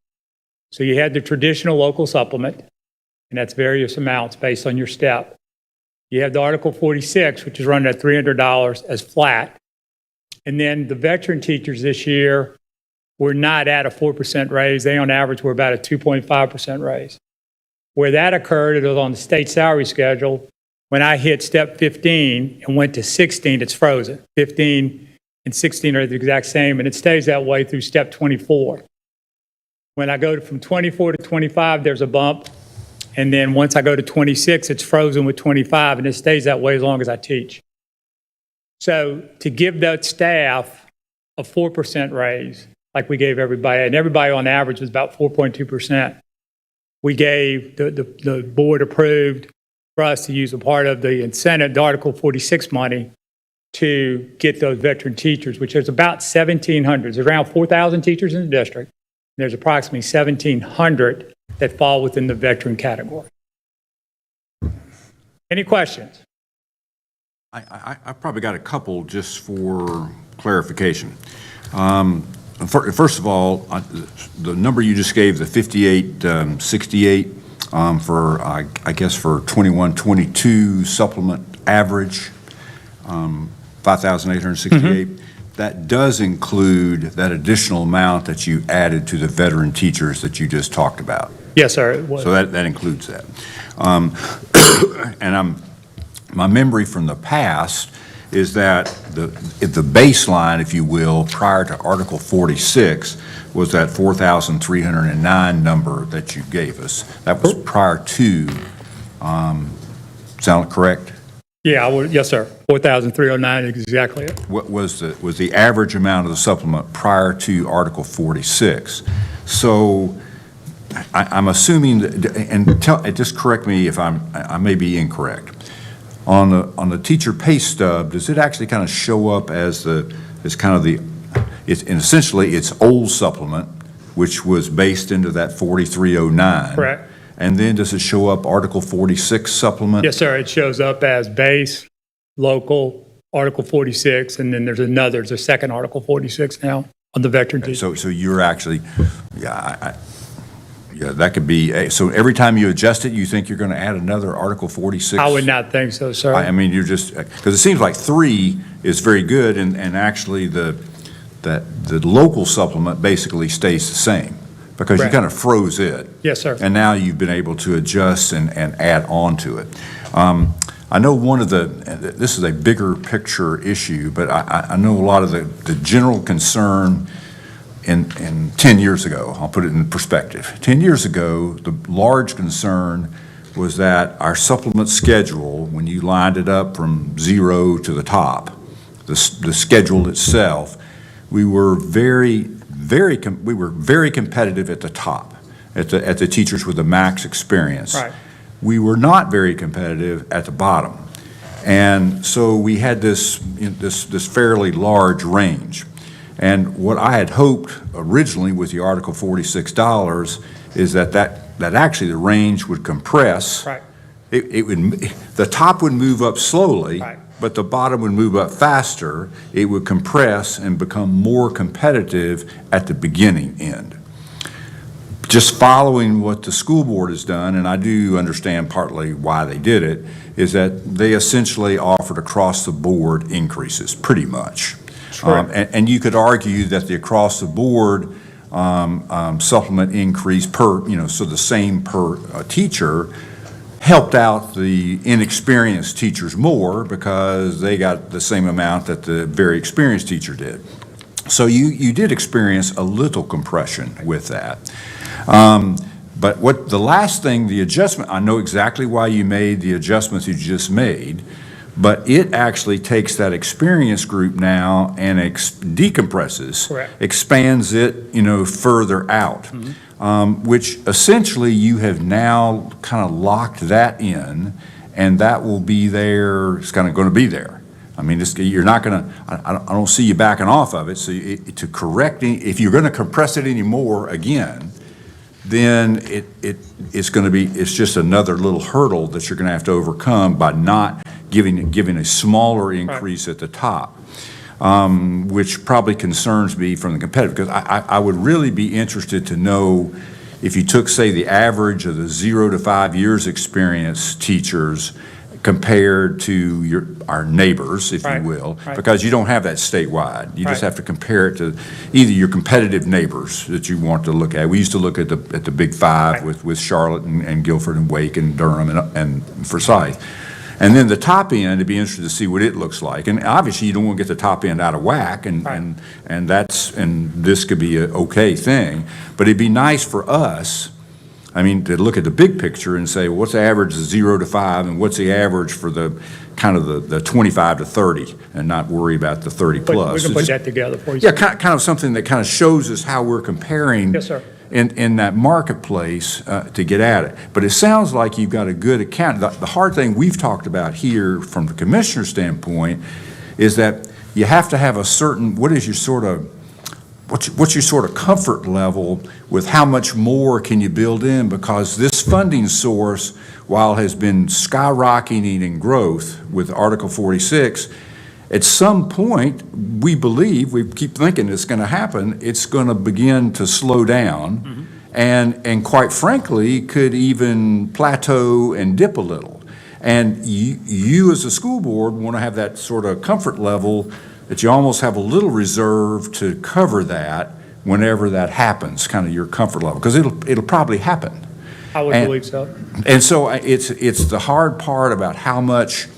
So you had the traditional local supplement, and that's various amounts based on your step. You have the Article 46, which is running at $300 as flat. And then the veteran teachers this year were not at a 4% raise. They, on average, were about a 2.5% raise. Where that occurred, it was on the state salary schedule. When I hit step 15 and went to 16, it's frozen. 15 and 16 are the exact same, and it stays that way through step 24. When I go from 24 to 25, there's a bump. And then once I go to 26, it's frozen with 25, and it stays that way as long as I teach. So to give that staff a 4% raise, like we gave everybody, and everybody on average was about 4.2%, we gave, the board approved for us to use a part of the incentive, the Article 46 money, to get those veteran teachers, which is about 1,700. There's around 4,000 teachers in the district. There's approximately 1,700 that fall within the veteran category. Any questions? I probably got a couple just for clarification. First of all, the number you just gave, the 5868 for, I guess, for 21-22 supplement average, 5,868. That does include that additional amount that you added to the veteran teachers that you just talked about. Yes, sir, it was. So that includes that. And my memory from the past is that the baseline, if you will, prior to Article 46 was that 4,309 number that you gave us. That was prior to, sound correct? Yeah, yes, sir. 4,309 is exactly it. What was the average amount of the supplement prior to Article 46? So I'm assuming, just correct me if I may be incorrect. On the teacher pay stub, does it actually kind of show up as essentially it's old supplement, which was based into that 4309? Correct. And then does it show up Article 46 supplement? Yes, sir. It shows up as base, local, Article 46, and then there's a second Article 46 now on the veteran teacher. So you're actually, yeah, that could be, so every time you adjust it, you think you're going to add another Article 46? I would not think so, sir. I mean, you're just, because it seems like 3 is very good, and actually the local supplement basically stays the same, because you Correct. kind of froze it. Yes, sir. And now you've been able to adjust and add on to it. I know this is a bigger picture issue, but I know a lot of the general concern in 10 years ago, I'll put it in perspective. 10 years ago, the large concern was that our supplement schedule, when you lined it up from 0 to the top, the schedule itself, we were very competitive at the top, at the teachers with the max experience. Right. We were not very competitive at the bottom. And so we had this fairly large range. And what I had hoped originally with the Article $46 is that actually the range would compress. Right. The top would move up slowly. Right. But the bottom would move up faster. It would compress and become more competitive at the beginning end. Just following what the school board has done, and I do understand partly why they did it, is that they essentially offered across-the-board increases, pretty much. And you could argue that the across-the-board supplement increase so the same per teacher, helped out the inexperienced teachers more because they got the same amount that the very experienced teacher did. So you did experience a little compression with that. But the last thing, the adjustment, I know exactly why you made the adjustments you just made, but it actually takes that experienced group now and decompresses, Correct. expands it, further out. Which essentially you have now kind of locked that in, and that will be there, it's kind of going to be there. I mean, you're not going to, I don't see you backing off of it, so to correct, if you're going to compress it anymore again, then it's going to be, it's just another little hurdle that you're going to have to overcome by not giving a smaller increase at the top. Which probably concerns me from the competitive, because I would really be interested to know if you took, say, the average of the 0 to 5 years experience teachers compared to our neighbors, if you will, because you don't have that statewide. You just have to compare it to either your competitive neighbors that you want to look at. We used to look at the Big Five with Charlotte and Guilford and Wake and Durham and Forsyth. And then the top end, it'd be interesting to see what it looks like. And obviously, you don't want to get the top end out of whack, and this could be an okay thing. But it'd be nice for us, to look at the big picture and say, well, what's the average of 0 to 5, and what's the average for the kind of the 25 to 30, and not worry about the 30 plus. We can put that together for you. Yeah, kind of something that kind of shows us how we're comparing. Yes, sir. In that marketplace to get at it. But it sounds like you've got a good account. The hard thing we've talked about here from the commissioner's standpoint is that you have to have a certain, what's your sort of comfort level with how much more can you build in, because this funding source, while has been skyrocketing in growth with Article 46, at some point, we keep thinking it's going to happen, it's going to begin to slow down, and quite frankly, could even plateau and dip a little. And you as a school board want to have that sort of comfort level that you almost have a little reserve to cover that whenever that happens, kind of your comfort level, because it'll probably happen. I would And- believe so. And so it's the hard part about how much,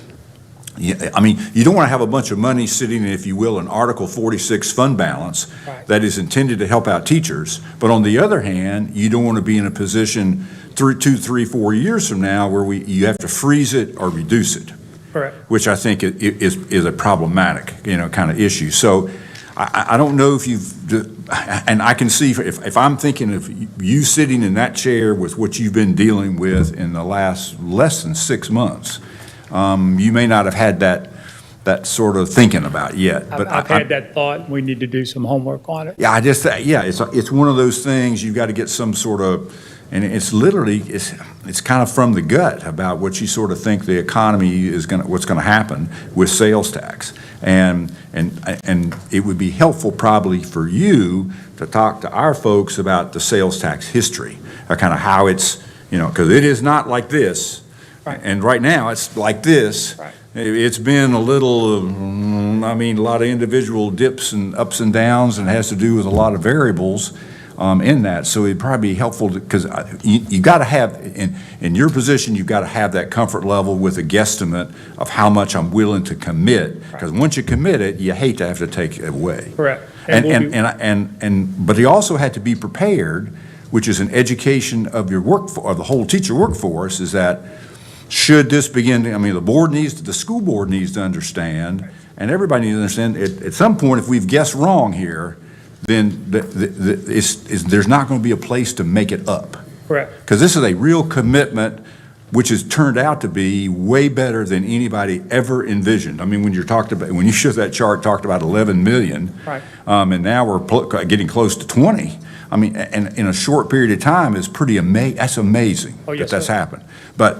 I mean, you don't want to have a bunch of money sitting in, if you will, an Article 46 fund balance Right. that is intended to help out teachers. But on the other hand, you don't want to be in a position 2, 3, 4 years from now where you have to freeze it or reduce it, Correct. which I think is a problematic, kind of issue. So I don't know if and I can see, if I'm thinking of you sitting in that chair with what you've been dealing with in the last less than 6 months, you may not have had that sort of thinking about yet. But I've had that thought. We need to do some homework on it. Yeah, it's one of those things, you've got to get some sort of, and it's literally, it's kind of from the gut about what you sort of think the economy is what's going to happen with sales tax. And it would be helpful probably for you to talk to our folks about the sales tax history, or kind of how it's, because it is not like this. Right. And right now, it's like this. Right. It's been a little, a lot of individual dips and ups and downs, and it has to do with a lot of variables in that. So it'd probably be helpful, because you got to have, in your position, you've got to have that comfort level with a guesstimate of how much I'm willing to commit. Because once you commit it, you hate to have to take it away. Correct. And we'll do- But you also had to be prepared, which is an education of your or the whole teacher workforce, is that should this begin, the school board needs to understand, and everybody needs to understand, at some point, if we've guessed wrong here, then there's not going to be a place to make it up. Correct. Because this is a real commitment, which has turned out to be way better than anybody ever envisioned. When you showed that chart, talked about 11 million. Right. And now we're getting close to 20. And in a short period of time is pretty amazing. That's amazing Oh, yes, that that's sir. happened. But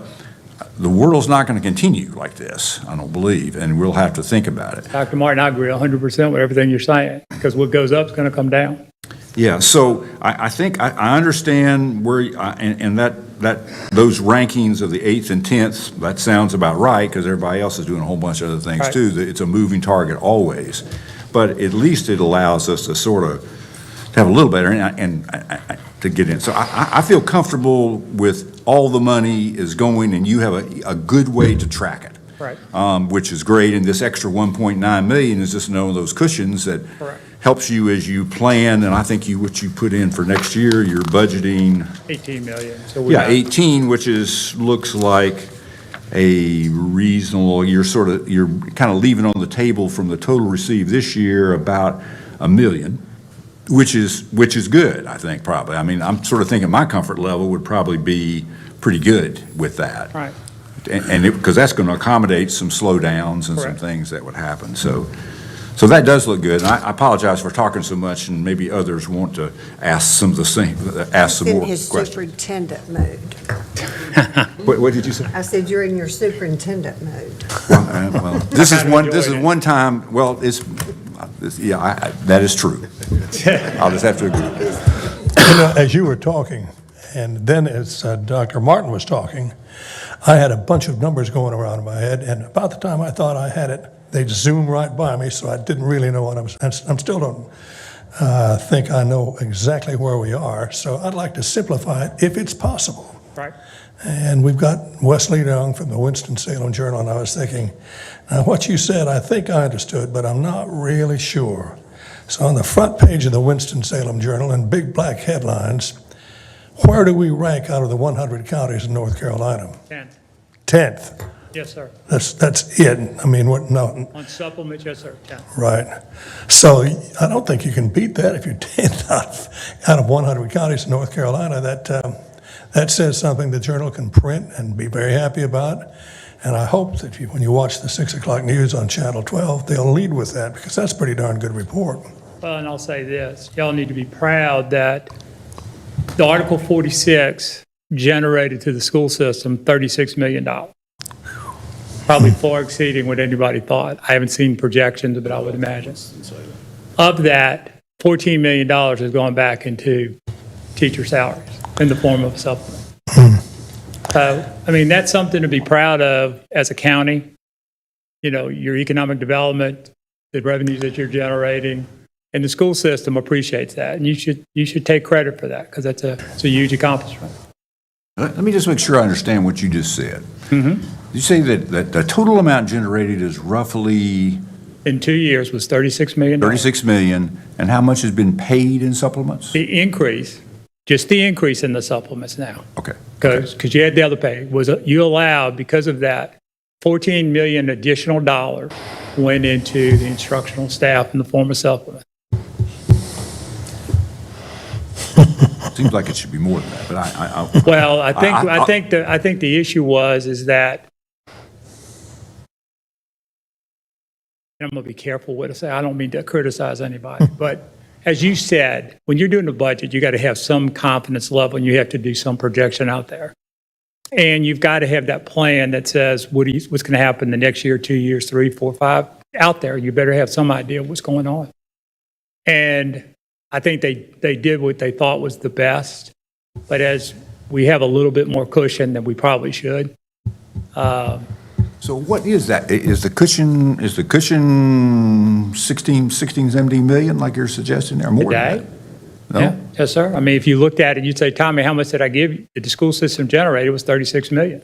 the world's not going to continue like this, I don't believe, and we'll have to think about it. Dr. Martin, I agree 100% with everything you're saying, because what goes up is going to come down. Yeah, so I think I understand where, and those rankings of the 8th and 10th, that sounds about right, because everybody else is doing a whole bunch of other things Right. too. It's a moving target always. But at least it allows us to sort of have a little better, and to get in. So I feel comfortable with all the money is going, and you have a good way to track it. Right. Which is great, and this extra 1.9 million is just one of those cushions that Correct. helps you as you plan, and I think what you put in for next year, you're budgeting, 18 million. So we yeah, got- 18, which looks like a reasonable, you're kind of leaving on the table from the total received this year about $1 million, which is good, I think, probably. I'm sort of thinking my comfort level would probably be pretty good with that. Right. And because that's going to accommodate some slowdowns and some Correct. things that would happen. So that does look good. And I apologize for talking so much, and maybe others want to ask some In more his questions. superintendent mode. What did you say? I said you're in your superintendent mode. Well, this is kinda this is enjoyed it. one time, well, that is true. I'll just have to agree. As you were talking, and then as Dr. Martin was talking, I had a bunch of numbers going around in my head, and about the time I thought I had it, they zoomed right by me, so I didn't really know what I still don't think I know exactly where we are, so I'd like to simplify it if it's possible. Right. And we've got Wesley Young from the Winston-Salem Journal, and I was thinking, now what you said, I think I understood, but I'm not really sure. So on the front page of the Winston-Salem Journal, in big black headlines, where do we rank out of the 100 counties in North Carolina? 10. 10th. Yes, sir. That's it. No, On supplements, yes, sir. 10. right. So I don't think you can beat that if you're 10th out of 100 counties in North Carolina. That says something the Journal can print and be very happy about. And I hope that when you watch the 6 o'clock news on Channel 12, they'll lead with that, because that's a pretty darn good report. Well, and I'll say this, y'all need to be proud that the Article 46 generated to the school system $36 million. Probably far exceeding what anybody thought. I haven't seen projections, but I would imagine. Of that, $14 million has gone back into teacher salaries in the form of a supplement. So, that's something to be proud of as a county. Your economic development, the revenues that you're generating, and the school system appreciates that. And you should take credit for that, because it's a huge accomplishment. Let me just make sure I understand what you just said. You say that the total amount generated is roughly In 2 years was $36 million. 36 million, and how much has been paid in supplements? The increase, just the increase in the supplements now, Okay. because you had the other pay, was you allowed, because of that, 14 million additional dollars went into the instructional staff in the form of supplement. Seems like it should be more than that, but I Well, I I- think the issue is that, and I'm going to be careful what I say, I don't mean to criticize anybody, but as you said, when you're doing a budget, you got to have some confidence level and you have to do some projection out there. And you've got to have that plan that says what's going to happen the next year, 2 years, 3, 4, 5 out there. You better have some idea of what's going on. And I think they did what they thought was the best, but as we have a little bit more cushion than we probably should. So what is that? Is the cushion 16, 17 million like you're suggesting there? More Today? than that? Yeah, No? yes, sir. I mean, if you looked at it, you'd say, Tommy, how much did I give you? The school system generated was 36 million.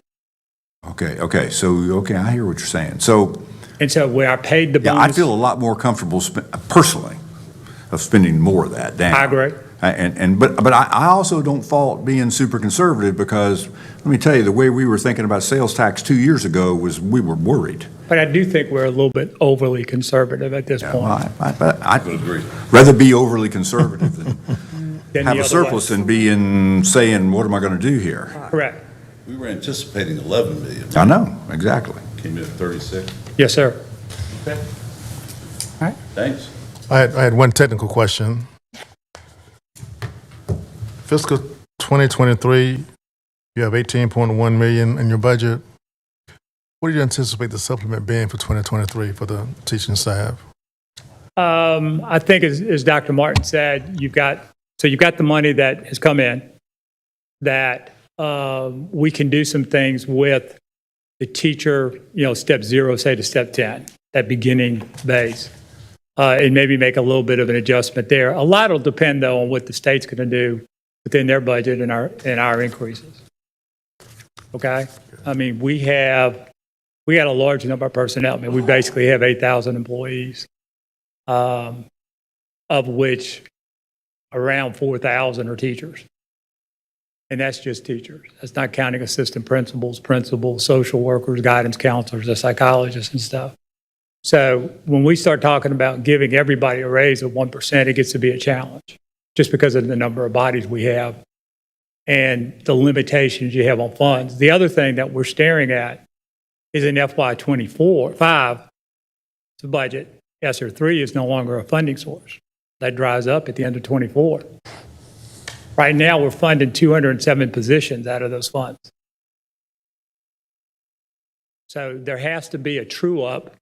Okay, so, I hear what you're saying. So, And so where I paid the yeah, bonus. I feel a lot more comfortable personally of spending more of that down. I agree. But I also don't fault being super conservative because, let me tell you, the way we were thinking about sales tax 2 years ago was we were worried. But I do think we're a little bit overly conservative at this Yeah, point. well, I'd rather be overly conservative than than have the a other surplus way. than be saying, what am I going to do here? Correct. We were anticipating 11 million. I know, exactly. Came in at 36. Yes, sir. Thanks. I had one technical question. Fiscal 2023, you have 18.1 million in your budget. What do you anticipate the supplement being for 2023 for the teaching staff? I think as Dr. Martin said, you've got the money that has come in that we can do some things with the teacher, step 0, say to step 10, that beginning base, and maybe make a little bit of an adjustment there. A lot will depend though on what the state's going to do within their budget and our increases. Okay? I mean, we got a large number of personnel. I mean, we basically have 8,000 employees, of which around 4,000 are teachers. And that's just teachers. That's not counting assistant principals, social workers, guidance counselors, the psychologists and stuff. So when we start talking about giving everybody a raise of 1%, it gets to be a challenge just because of the number of bodies we have and the limitations you have on funds. The other thing that we're staring at is in FY25, the budget, ESSER 3 is no longer a funding source. That dries up at the end of 24. Right now, we're funding 207 positions out of those funds. So there has to be a true up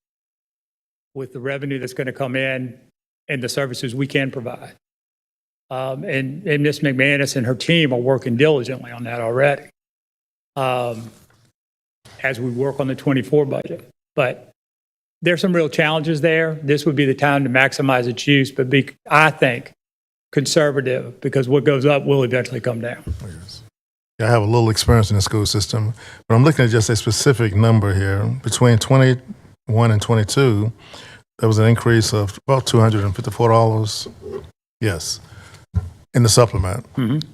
with the revenue that's going to come in and the services we can provide. And Ms. McManus and her team are working diligently on that already as we work on the 24 budget. But there's some real challenges there. This would be the time to maximize its use, but be, I think, conservative, because what goes up will eventually come down. I have a little experience in the school system, but I'm looking at just a specific number here. Between 21 and 22, there was an increase of about $254, yes, in the supplement.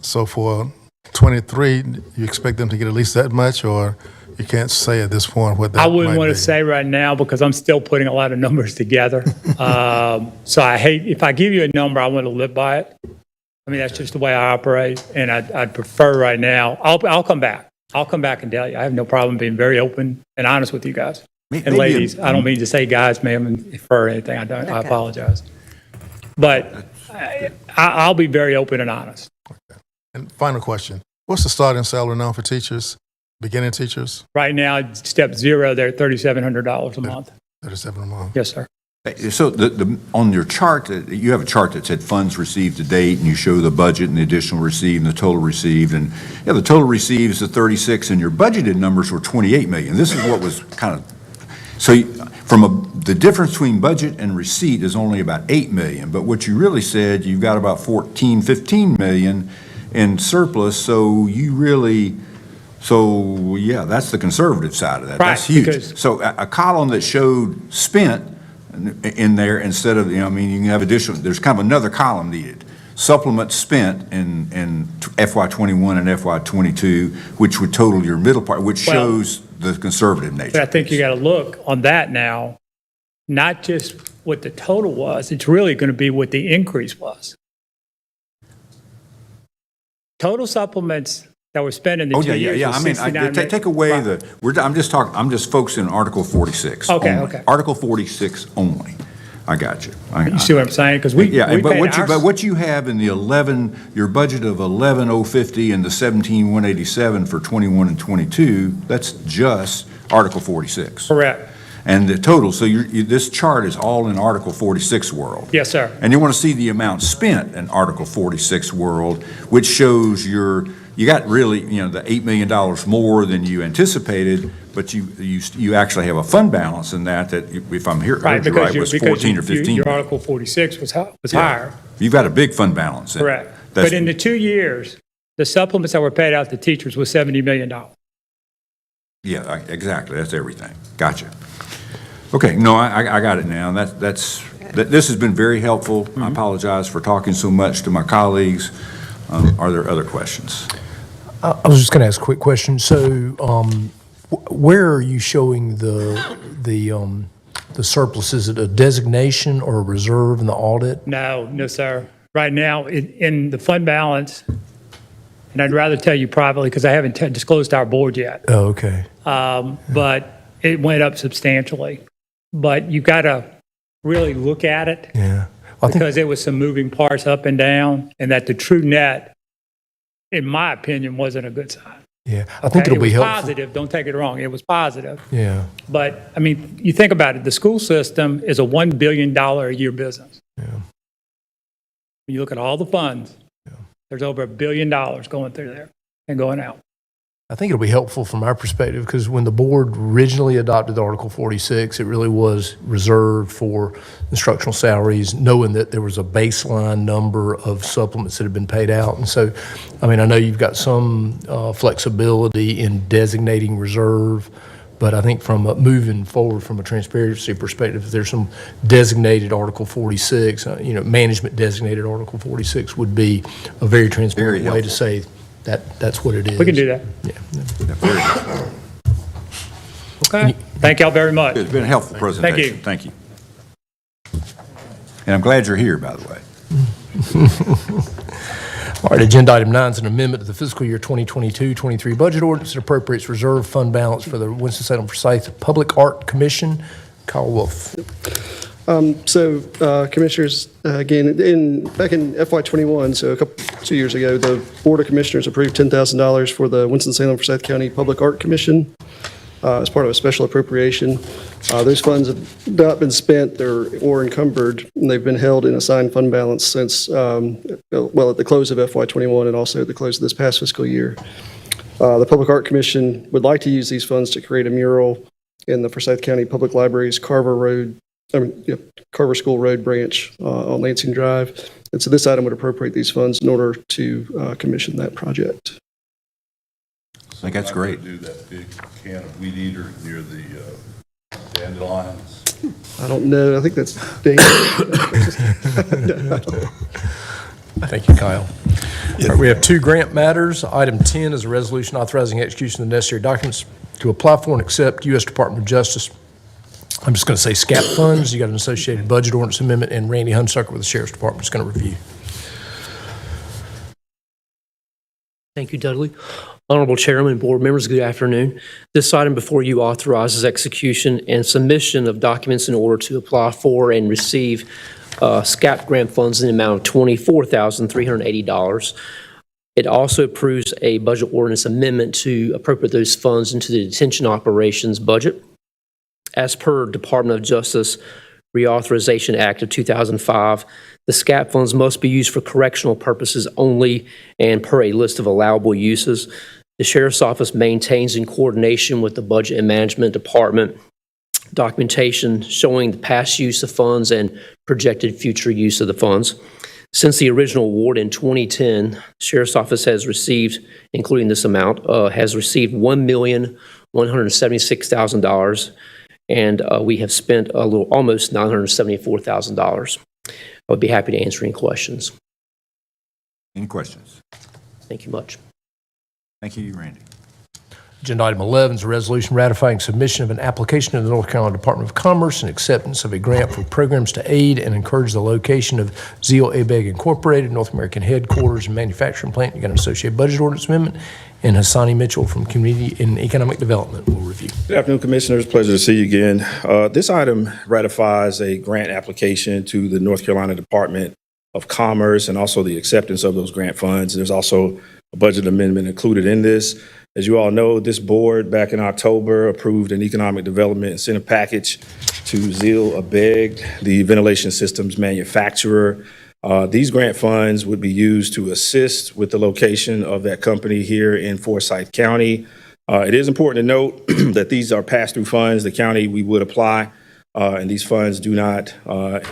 So for 23, you expect them to get at least that much, or you can't say at this point what that I wouldn't might want be? to say right now because I'm still putting a lot of numbers together. So if I give you a number, I want to live by it. I mean, that's just the way I operate, and I'd prefer right now. I'll come back. I'll come back and tell you. I have no problem being very open and honest with you guys and ladies. I don't mean to say guys, ma'am, and for anything. I don't. I apologize. But I'll be very open and honest. And final question, what's the starting salary now for teachers, beginning teachers? Right now, step 0, they're at $3,700 a month. 37 a month. Yes, sir. So on your chart, you have a chart that said funds received to date, and you show the budget and the additional received and the total received. And yeah, the total received is the 36, and your budgeted numbers were 28 million. This is what was kind of, so the difference between budget and receipt is only about 8 million. But what you really said, you've got about 14, 15 million in surplus. So you really, So, yeah, that's the conservative side of that. Right, That's huge. because- So a column that showed spent in there instead of, you can have additional, there's kind of another column needed. Supplement spent in FY '21 and FY '22, which would total your middle part, which Well- shows the conservative nature. But I think you got to look on that now, not just what the total was, it's really going to be what the increase was. Total supplements that were spent in the Oh, 2 yeah, years yeah. was I mean, 69 take away million. I'm just focusing on Article 46. Okay, only. okay. Article 46 only. I got you. You see what I'm saying? Because we Yeah, we but paid but what you have in the 11, your budget of 11,050 and the 17,187 for 21 and 22, that's just Article 46. Correct. And the total, so this chart is all in Article 46 world. Yes, sir. And you want to see the amount spent in Article 46 world, which shows you got really, the $8 million more than you anticipated, but you actually have a fund balance in that, if I'm heard Right, you right, was because 14 or 15. your Article 46 was Yeah. higher. You've got a big fund balance. in it. Correct. That's- But in the 2 years, the supplements that were paid out to teachers was $70 million. Yeah, exactly. That's everything. Gotcha. Okay, no, I got it now. This has been very helpful. Mm-hmm. I apologize for talking so much to my colleagues. Are there other questions? I was just going to ask a quick question. So, where are you showing the surplus? Is it a designation or a reserve in the audit? No, sir. Right now, in the fund balance, and I'd rather tell you privately because I haven't disclosed to our board yet, Oh, okay. but it went up substantially. But you got to really look at it Yeah. I think, because there was some moving parts up and down, and that the true net, in my opinion, wasn't a good sign. yeah. I think it'll be It was helpful. positive, don't take it wrong, it was positive. Yeah. But, I mean, you think about it, the school system is a $1 billion a year business. Yeah. When you look at all the funds, there's over $1 billion going through there and going out. I think it'll be helpful from our perspective because when the board originally adopted Article 46, it really was reserved for instructional salaries, knowing that there was a baseline number of supplements that had been paid out. And so, I mean, I know you've got some flexibility in designating reserve, but I think from moving forward from a transparency perspective, if there's some designated Article 46, management designated Article 46 would be a very transparent Very way to say that's what it is. We can do that. Yeah. Okay. Thank y'all very much. It's been a helpful presentation. Thank you. Thank you. And I'm glad you're here, by the way. All right, agenda item 9 is an amendment to the fiscal year 2022-23 budget ordinance that appropriates reserve fund balance for the Winston-Salem Forsyth Public Art Commission. Kyle Wolf. So, Commissioners, again, back in FY '21, so 2 years ago, the Board of Commissioners approved $10,000 for the Winston-Salem Forsyth County Public Art Commission as part of a special appropriation. Those funds have not been spent or encumbered, and they've been held in assigned fund balance since, at the close of FY '21 and also at the close of this past fiscal year. The Public Art Commission would like to use these funds to create a mural in the Forsyth County Public Library's Carver School Road branch on Lansing Drive. And so this item would appropriate these funds in order to commission that project. I think that's great. Do that big can of weed eater near the dandelions. I don't know, I think that's dangerous. Thank you, Kyle. All right, we have 2 grant matters. Item 10 is a resolution authorizing execution of the necessary documents to apply for and accept U.S. Department of Justice. I'm just going to say SCAP funds. You got an associated budget ordinance amendment, and Randy Hunsucker with the Sheriff's Department is going to review. Thank you, Dudley. Honorable Chairman and board members, good afternoon. This item before you authorizes execution and submission of documents in order to apply for and receive SCAP grant funds in the amount of $24,380. It also approves a budget ordinance amendment to appropriate those funds into the detention operations budget. As per Department of Justice Reauthorization Act of 2005, the SCAP funds must be used for correctional purposes only and per a list of allowable uses. The Sheriff's Office maintains in coordination with the Budget and Management Department documentation showing the past use of funds and projected future use of the funds. Since the original award in 2010, the Sheriff's Office has received, including this amount, has received $1,176,000, and we have spent almost $974,000. I would be happy to answer any questions. Any questions? Thank you much. Thank you, Randy. Agenda item 11 is a resolution ratifying submission of an application to the North Carolina Department of Commerce and acceptance of a grant for programs to aid and encourage the location of Zeal ABEG Incorporated, North American headquarters and manufacturing plant. You got an associated budget ordinance amendment, and Hassani Mitchell from Community and Economic Development will review. Good afternoon, Commissioners. Pleasure to see you again. This item ratifies a grant application to the North Carolina Department of Commerce and also the acceptance of those grant funds. There's also a budget amendment included in this. As you all know, this board back in October approved an economic development incentive package to Zeal ABEG, the ventilation systems manufacturer. These grant funds would be used to assist with the location of that company here in Forsyth County. It is important to note that these are pass-through funds. The county, we would apply, and these funds do not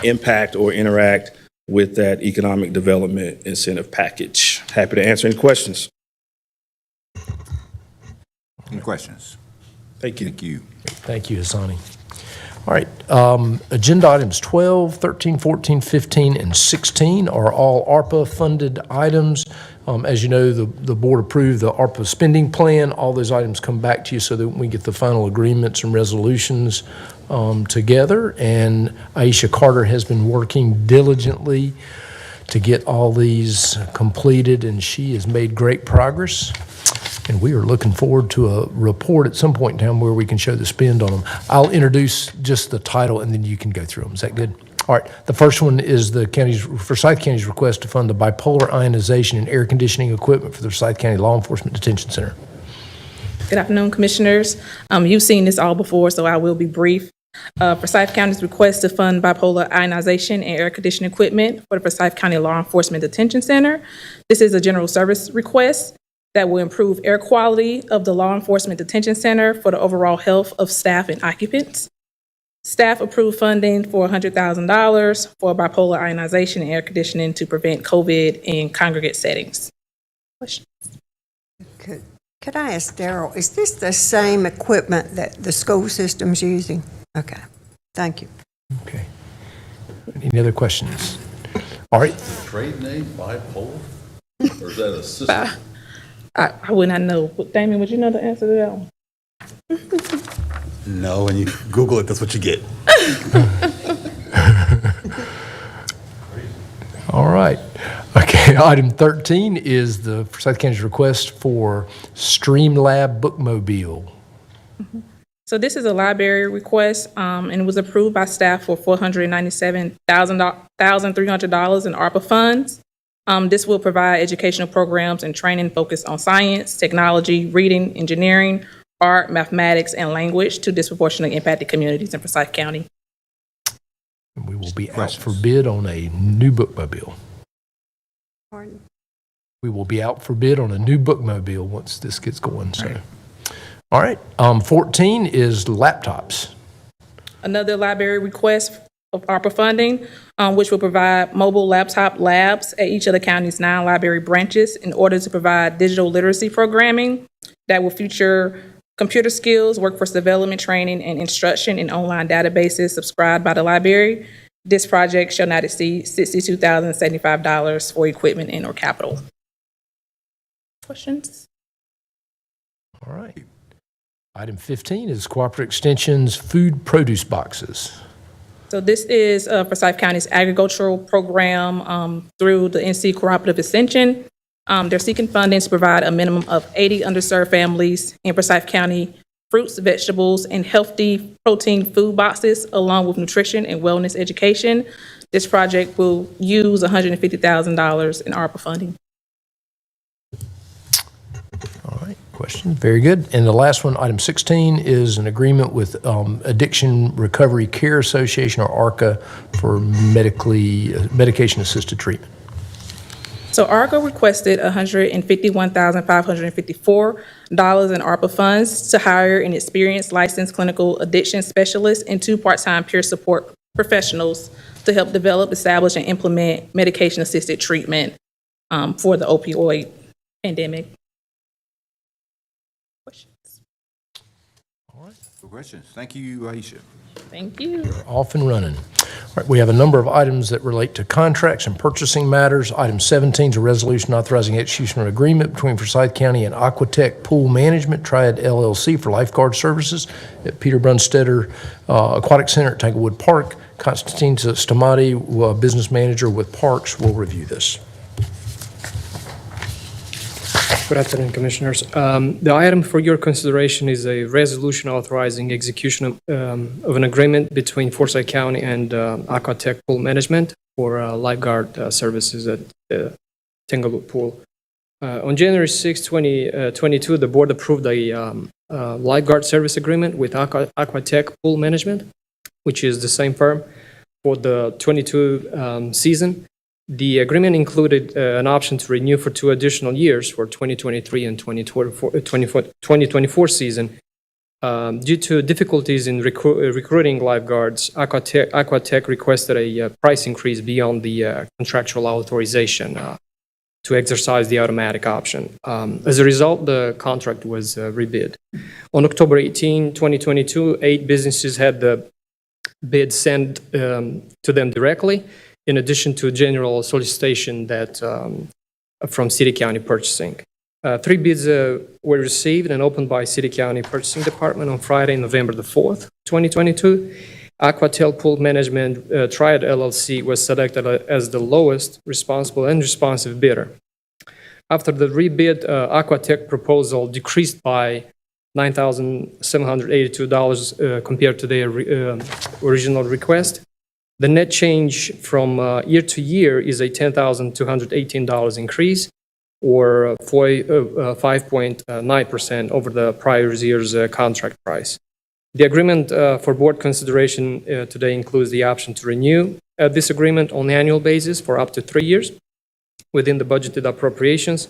impact or interact with that economic development incentive package. Happy to answer any questions. Any questions? Thank you. Thank you. Thank you, Hassani. All right, agenda items 12, 13, 14, 15, and 16 are all ARPA-funded items. As you know, the board approved the ARPA spending plan. All those items come back to you so that we get the final agreements and resolutions together. And Aisha Carter has been working diligently to get all these completed, and she has made great progress. And we are looking forward to a report at some point in time where we can show the spend on them. I'll introduce just the title, and then you can go through them. Is that good? All right. The first one is the Forsyth County's request to fund the bipolar ionization and air conditioning equipment for the Forsyth County Law Enforcement Detention Center. Good afternoon, Commissioners. You've seen this all before, so I will be brief. Forsyth County's request to fund bipolar ionization and air conditioning equipment for the Forsyth County Law Enforcement Detention Center. This is a general service request that will improve air quality of the Law Enforcement Detention Center for the overall health of staff and occupants. Staff approved funding for $100,000 for bipolar ionization and air conditioning to prevent COVID in congregate settings. Questions? Could I ask Daryl, is this the same equipment that the school system's using? Okay, thank you. Okay. Any other questions? All right. Trade name bipolar? Or is that a system? I would not know. Damien, would you know the answer to that one? No, when you Google it, that's what you get. All right. Okay, item 13 is the Forsyth County's request for Streamlab Bookmobile. So this is a library request, and it was approved by staff for $497,300 in ARPA funds. This will provide educational programs and training focused on science, technology, reading, engineering, art, mathematics, and language to disproportionately impacted communities in Forsyth County. We will be out for bid on a new bookmobile. Pardon? We will be out for bid on a new bookmobile once this gets going. So, all right. 14 is laptops. Another library request of ARPA funding, which will provide mobile laptop labs at each of the county's 9 library branches in order to provide digital literacy programming that will feature computer skills, workforce development training, and instruction in online databases subscribed by the library. This project shall not exceed $62,075 for equipment and/or capital. Questions? All right. Item 15 is Cooperative Extension's food produce boxes. So this is Forsyth County's agricultural program through the NC Cooperative Extension. They're seeking funding to provide a minimum of 80 underserved families in Forsyth County fruits, vegetables, and healthy protein food boxes, along with nutrition and wellness education. This project will use $150,000 in ARPA funding. All right, questions? Very good. And the last one, item 16, is an agreement with Addiction Recovery Care Association, or ARCA, for medication-assisted treatment. So ARCA requested $151,554 in ARPA funds to hire an experienced licensed clinical addiction specialist and 2 part-time peer support professionals to help develop, establish, and implement medication-assisted treatment for the opioid pandemic. No questions. Thank you, Aisha. Thank you. Off and running. All right, we have a number of items that relate to contracts and purchasing matters. Item 17 is a resolution authorizing execution of an agreement between Forsyth County and Aquatech Pool Management, Triad LLC, for lifeguard services at Peter Brunstetter Aquatic Center at Tanglewood Park. Constantine Stamati, business manager with Parks, will review this. Good afternoon, Commissioners. The item for your consideration is a resolution authorizing execution of an agreement between Forsyth County and Aquatech Pool Management for lifeguard services at Tanglewood Pool. On January 6, 2022, the board approved a lifeguard service agreement with Aquatech Pool Management, which is the same firm, for the 22 season. The agreement included an option to renew for 2 additional years for 2023 and 2024 season. Due to difficulties in recruiting lifeguards, Aquatech requested a price increase beyond the contractual authorization to exercise the automatic option. As a result, the contract was rebid. On October 18, 2022, 8 businesses had the bid sent to them directly, in addition to general solicitation that from City County Purchasing. 3 bids were received and opened by City County Purchasing Department on Friday, November the 4th, 2022. Aquatech Pool Management Triad LLC was selected as the lowest responsible and responsive bidder. After the rebid, Aquatech proposal decreased by $9,782 compared to their original request. The net change from year to year is a $10,218 increase, or 5.9% over the prior year's contract price. The agreement for board consideration today includes the option to renew this agreement on an annual basis for up to 3 years within the budgeted appropriations,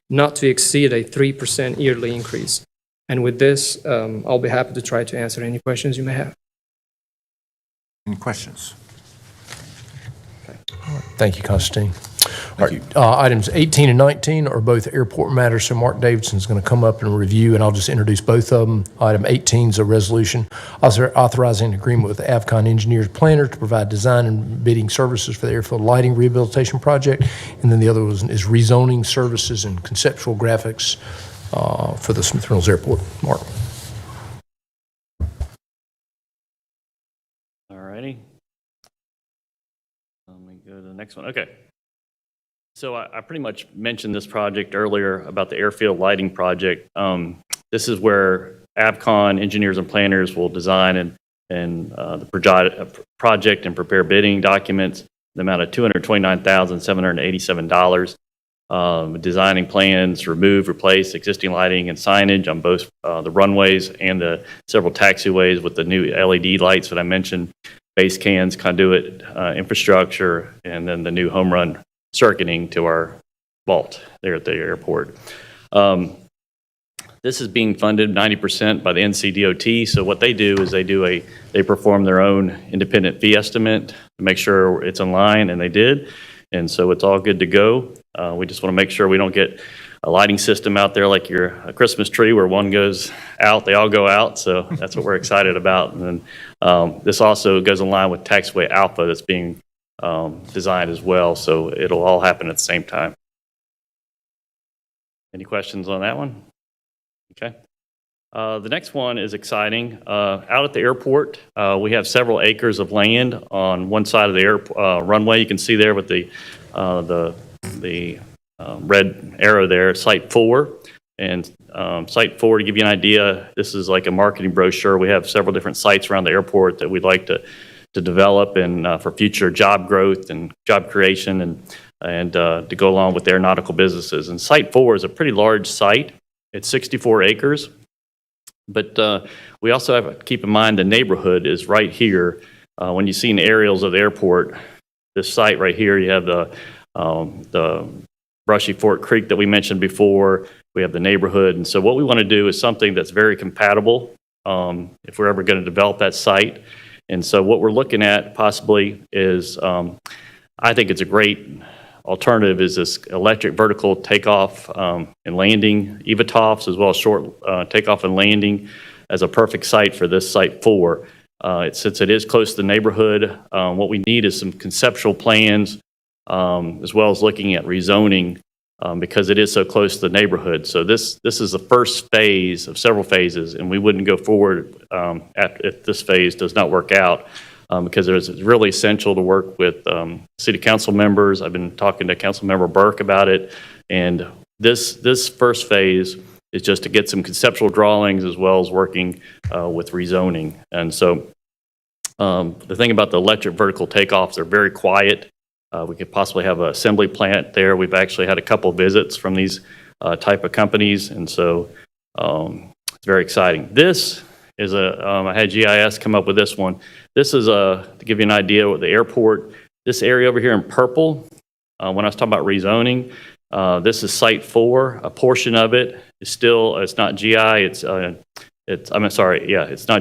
not to exceed a 3% yearly increase. And with this, I'll be happy to try to answer any questions you may have. Any questions? Thank you, Constantine. Thank you. Items 18 and 19 are both airport matters, so Mark Davidson's going to come up and review, and I'll just introduce both of them. Item 18 is a resolution authorizing an agreement with Avcon Engineers Planner to provide design and bidding services for the airfield lighting rehabilitation project, and then the other one is rezoning services and conceptual graphics for the Smith Reynolds Airport. Mark. All righty. Let me go to the next one. Okay. So I pretty much mentioned this project earlier about the airfield lighting project. This is where Avcon Engineers and Planners will design and the project and prepare bidding documents, the amount of $229,787. Designing plans, remove, replace existing lighting and signage on both the runways and the several taxiways with the new LED lights that I mentioned, base cans, conduit infrastructure, and then the new home run circuiting to our vault there at the airport. This is being funded 90% by the NCDOT. So what they do is they perform their own independent fee estimate to make sure it's in line, and they did. And so it's all good to go. We just want to make sure we don't get a lighting system out there like a Christmas tree where one goes out, they all go out. So that's what we're excited about. And then this also goes in line with Taxiway Alpha that's being designed as well. So it'll all happen at the same time. Any questions on that one? Okay. The next one is exciting. Out at the airport, we have several acres of land on one side of the runway. You can see there with the red arrow there, Site 4. And Site 4, to give you an idea, this is like a marketing brochure. We have several different sites around the airport that we'd like to develop and for future job growth and job creation and to go along with aeronautical businesses. And Site 4 is a pretty large site. It's 64 acres. But we also have to keep in mind the neighborhood is right here. When you see in the aerials of the airport, this site right here, you have the Brushy Fork Creek that we mentioned before. We have the neighborhood. And so what we want to do is something that's very compatible if we're ever going to develop that site. And so what we're looking at possibly is, I think it's a great alternative, is this electric vertical takeoff and landing, EVTOLs, as well as short takeoff and landing, as a perfect site for this Site 4. Since it is close to the neighborhood, what we need is some conceptual plans, as well as looking at rezoning, because it is so close to the neighborhood. So this is the first phase of several phases, and we wouldn't go forward if this phase does not work out, because it's really essential to work with city council members. I've been talking to Councilmember Burke about it, and this first phase is just to get some conceptual drawings as well as working with rezoning. And so the thing about the electric vertical takeoffs, they're very quiet. We could possibly have an assembly plant there. We've actually had a couple visits from these type of companies, and so it's very exciting. This is I had GIS come up with this one. This is to give you an idea with the airport. This area over here in purple, when I was talking about rezoning, this is Site 4. A portion of it is still, it's not GI, it's not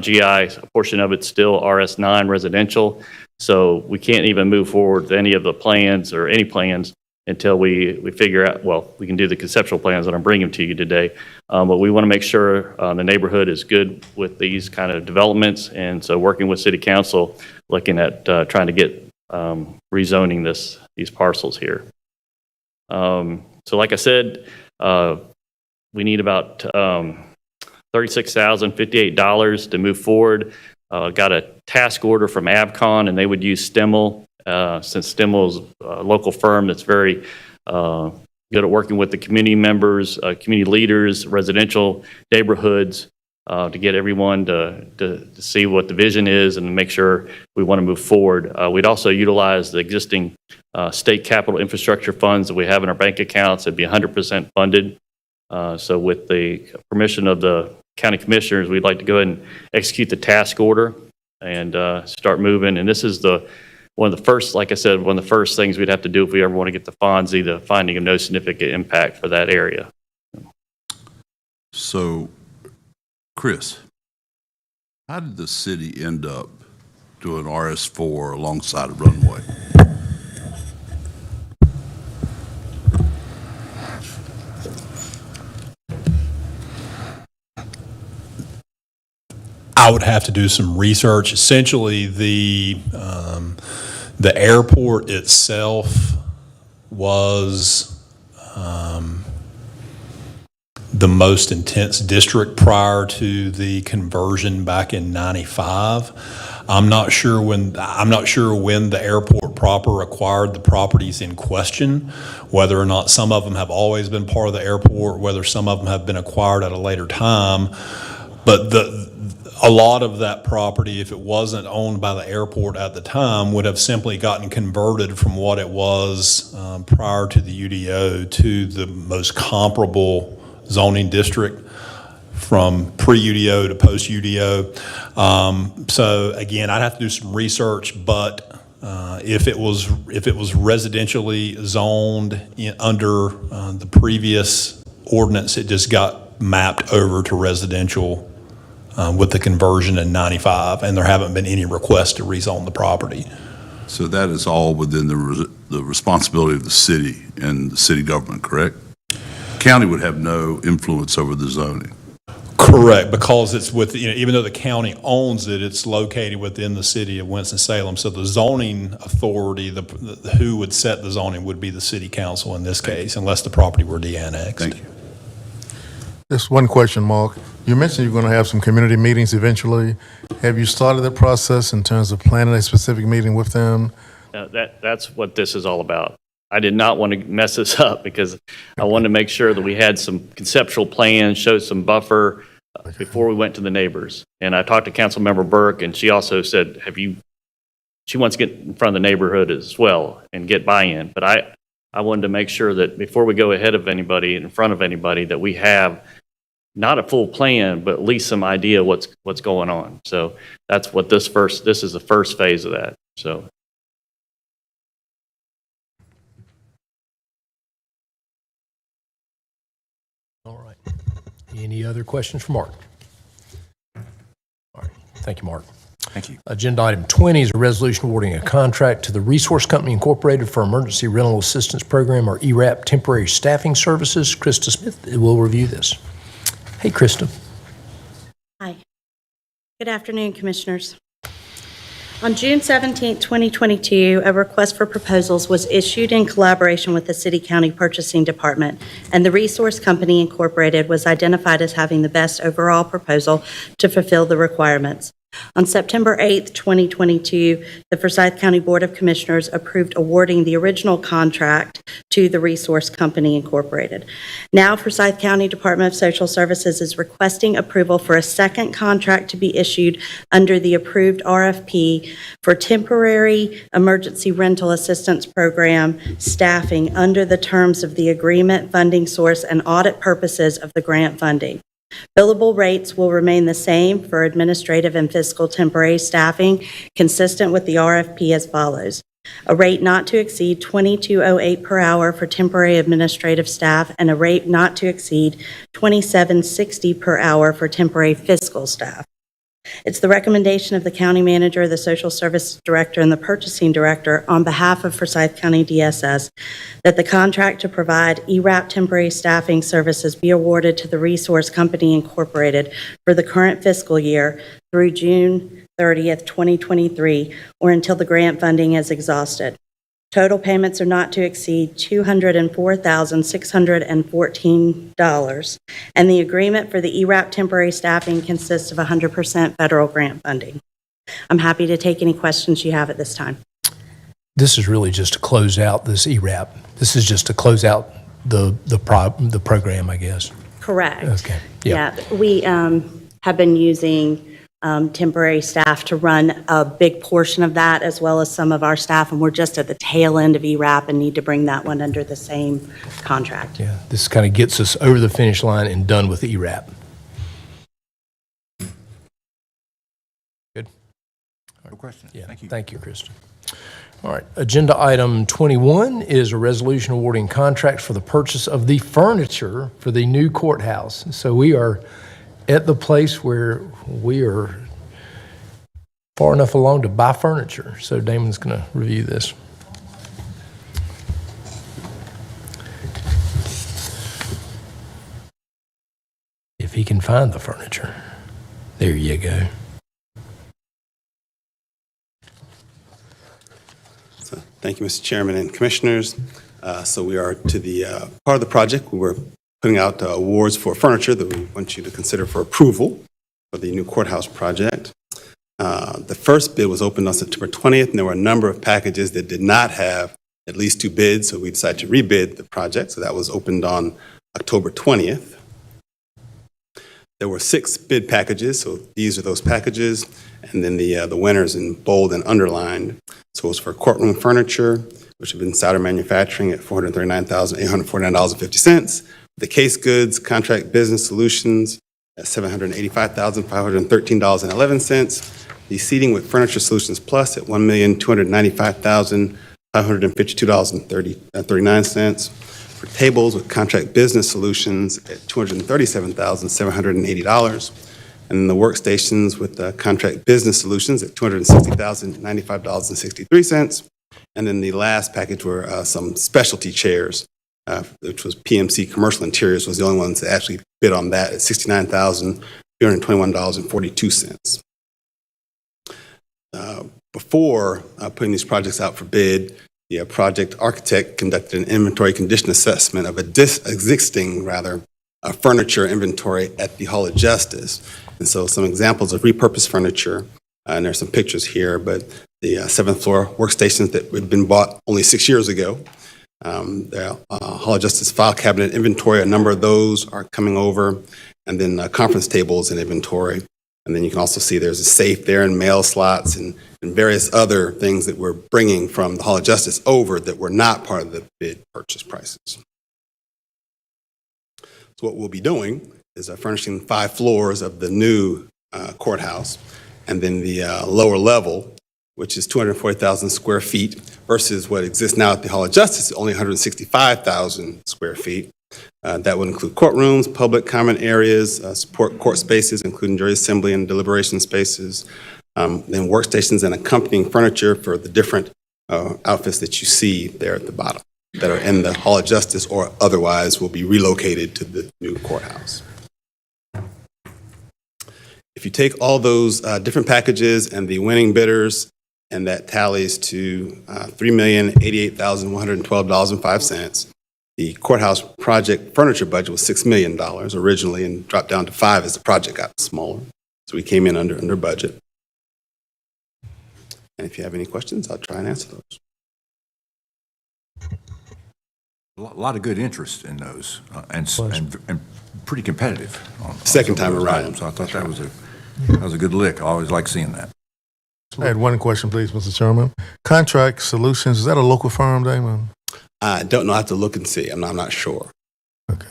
GI. A portion of it's still RS9 residential. So we can't even move forward with any of the plans or any plans until we figure out, well, we can do the conceptual plans that I'm bringing to you today. But we want to make sure the neighborhood is good with these kind of developments. And so working with City Council, looking at trying to get rezoning these parcels here. So like I said, we need about $36,058 to move forward. Got a task order from Avcon, and they would use Stimmel, since Stimmel is a local firm that's very good at working with the community members, community leaders, residential neighborhoods, to get everyone to see what the vision is and to make sure we want to move forward. We'd also utilize the existing state capital infrastructure funds that we have in our bank accounts. It'd be 100% funded. So with the permission of the county commissioners, we'd like to go ahead and execute the task order and start moving. And this is one of the first, like I said, one of the first things we'd have to do if we ever want to get the FONSI, the finding of no significant impact for that area. So, Chris, how did the city end up doing RS4 alongside a runway? I would have to do some research. Essentially, the airport itself was the most intense district prior to the conversion back in '95. I'm not sure when the airport proper acquired the properties in question, whether or not some of them have always been part of the airport, whether some of them have been acquired at a later time. But a lot of that property, if it wasn't owned by the airport at the time, would have simply gotten converted from what it was prior to the UDO to the most comparable zoning district from pre-UDO to post-UDO. So again, I'd have to do some research, but if it was residentially zoned under the previous ordinance, it just got mapped over to residential with the conversion in '95, and there haven't been any requests to rezone the property. So that is all within the responsibility of the city and the city government, correct? County would have no influence over the zoning. Correct, because it's even though the county owns it, it's located within the city of Winston-Salem. So the zoning authority, who would set the zoning would be the city council in this case, unless the property were de-annexed. Thank you. Just one question, Mark. You mentioned you're going to have some community meetings eventually. Have you started that process in terms of planning a specific meeting with them? That's what this is all about. I did not want to mess this up because I wanted to make sure that we had some conceptual plans, show some buffer before we went to the neighbors. And I talked to Councilmember Burke, and she also said, she wants to get in front of the neighborhood as well and get buy-in. But I wanted to make sure that before we go ahead of anybody, in front of anybody, that we have not a full plan, but at least some idea what's going on. So that's what this is the first phase of that. So. All right. Any other questions for Mark? All right. Thank you, Mark. Thank you. Agenda item 20 is a resolution awarding a contract to the Resource Company Incorporated for Emergency Rental Assistance Program, or ERAP, temporary staffing services. Krista Smith will review this. Hey, Krista. Hi. Good afternoon, Commissioners. On June 17, 2022, a request for proposals was issued in collaboration with the City County Purchasing Department, and the Resource Company Incorporated was identified as having the best overall proposal to fulfill the requirements. On September 8, 2022, the Forsyth County Board of Commissioners approved awarding the original contract to the Resource Company Incorporated. Now, Forsyth County Department of Social Services is requesting approval for a second contract to be issued under the approved RFP for temporary emergency rental assistance program staffing under the terms of the agreement, funding source, and audit purposes of the grant funding. Billable rates will remain the same for administrative and fiscal temporary staffing, consistent with the RFP as follows. A rate not to exceed $22.08 per hour for temporary administrative staff, and a rate not to exceed $27.60 per hour for temporary fiscal staff. It's the recommendation of the county manager, the social service director, and the purchasing director on behalf of Forsyth County DSS that the contract to provide ERAP temporary staffing services be awarded to the Resource Company Incorporated for the current fiscal year through June 30th, 2023, or until the grant funding is exhausted. Total payments are not to exceed $204,614, and the agreement for the ERAP temporary staffing consists of 100% federal grant funding. I'm happy to take any questions you have at this time. This is really just to close out this ERAP. This is just to close out the program, I guess. Correct. Okay. Yeah. We have been using temporary staff to run a big portion of that, as well as some of our staff, and we're just at the tail end of ERAP and need to bring that one under the same contract. Yeah. This kind of gets us over the finish line and done with ERAP. Good. No question. Yeah. Thank you. Thank you, Krista. All right. Agenda item 21 is a resolution awarding contracts for the purchase of the furniture for the new courthouse. So we are at the place where we are far enough along to buy furniture. So Damon's going to review this. If he can find the furniture. There you go. Thank you, Mr. Chairman and Commissioners. So we are to the part of the project where we're putting out awards for furniture that we want you to consider for approval for the new courthouse project. The first bid was opened on September 20th, and there were a number of packages that did not have at least 2 bids, so we decided to rebid the project. So that was opened on October 20th. There were 6 bid packages, so these are those packages, and then the winners in bold and underlined. So it was for courtroom furniture, which had been Souder Manufacturing at $439,849.50. The case goods, contract business solutions at $785,513.11. The seating with Furniture Solutions Plus at $1,295,552.39. For tables with contract business solutions at $237,780. And then the workstations with contract business solutions at $260,095.63. And then the last package were some specialty chairs, which was PMC Commercial Interiors was the only ones that actually bid on that at $69,321.42. Before putting these projects out for bid, the project architect conducted an inventory condition assessment of existing furniture inventory at the Hall of Justice. And so some examples of repurposed furniture, and there's some pictures here, but the 7th floor workstations that had been bought only 6 years ago. The Hall of Justice file cabinet inventory, a number of those are coming over, and then conference tables and inventory. And then you can also see there's a safe there and mail slots and various other things that we're bringing from the Hall of Justice over that were not part of the bid purchase prices. So what we'll be doing is furnishing 5 floors of the new courthouse, and then the lower level, which is 240,000 square feet, versus what exists now at the Hall of Justice, only 165,000 square feet. That would include courtrooms, public common areas, support court spaces, including jury assembly and deliberation spaces, then workstations and accompanying furniture for the different outfits that you see there at the bottom that are in the Hall of Justice or otherwise will be relocated to the new courthouse. If you take all those different packages and the winning bidders, and that tallies to $3,088,112.05. The courthouse project furniture budget was $6 million originally and dropped down to $5 million as the project got smaller. So we came in under budget. And if you have any questions, I'll try and answer those. A lot of good interest in those and pretty competitive. Second time around. So I thought that was a good lick. I always like seeing that. I had one question, please, Mr. Chairman. Contract Solutions, is that a local firm, Damon? I don't know. I have to look and see. I'm not sure. Okay.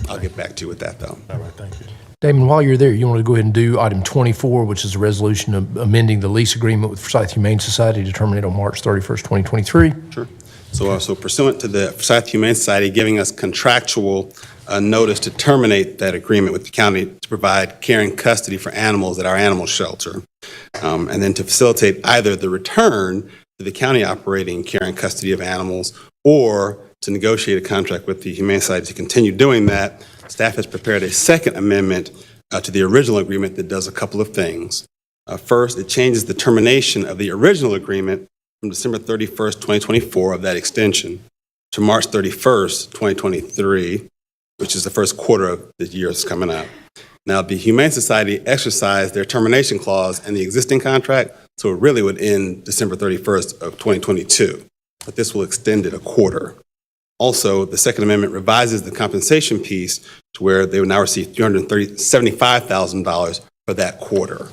I'll get back to you with that, though. All right, thank you. Damon, while you're there, you want to go ahead and do item 24, which is a resolution of amending the lease agreement with Forsyth Humane Society to terminate on March 31st, 2023. Sure. So pursuant to the Forsyth Humane Society giving us contractual notice to terminate that agreement with the county to provide care and custody for animals at our animal shelter, and then to facilitate either the return to the county operating care and custody of animals or to negotiate a contract with the Humane Society to continue doing that, staff has prepared a second amendment to the original agreement that does a couple of things. First, it changes the termination of the original agreement from December 31st, 2024 of that extension to March 31st, 2023, which is the first quarter of the year that's coming up. Now, the Humane Society exercised their termination clause in the existing contract, so it really would end December 31st of 2022, but this will extend it a quarter. Also, the Second Amendment revises the compensation piece to where they will now receive $375,000 for that quarter.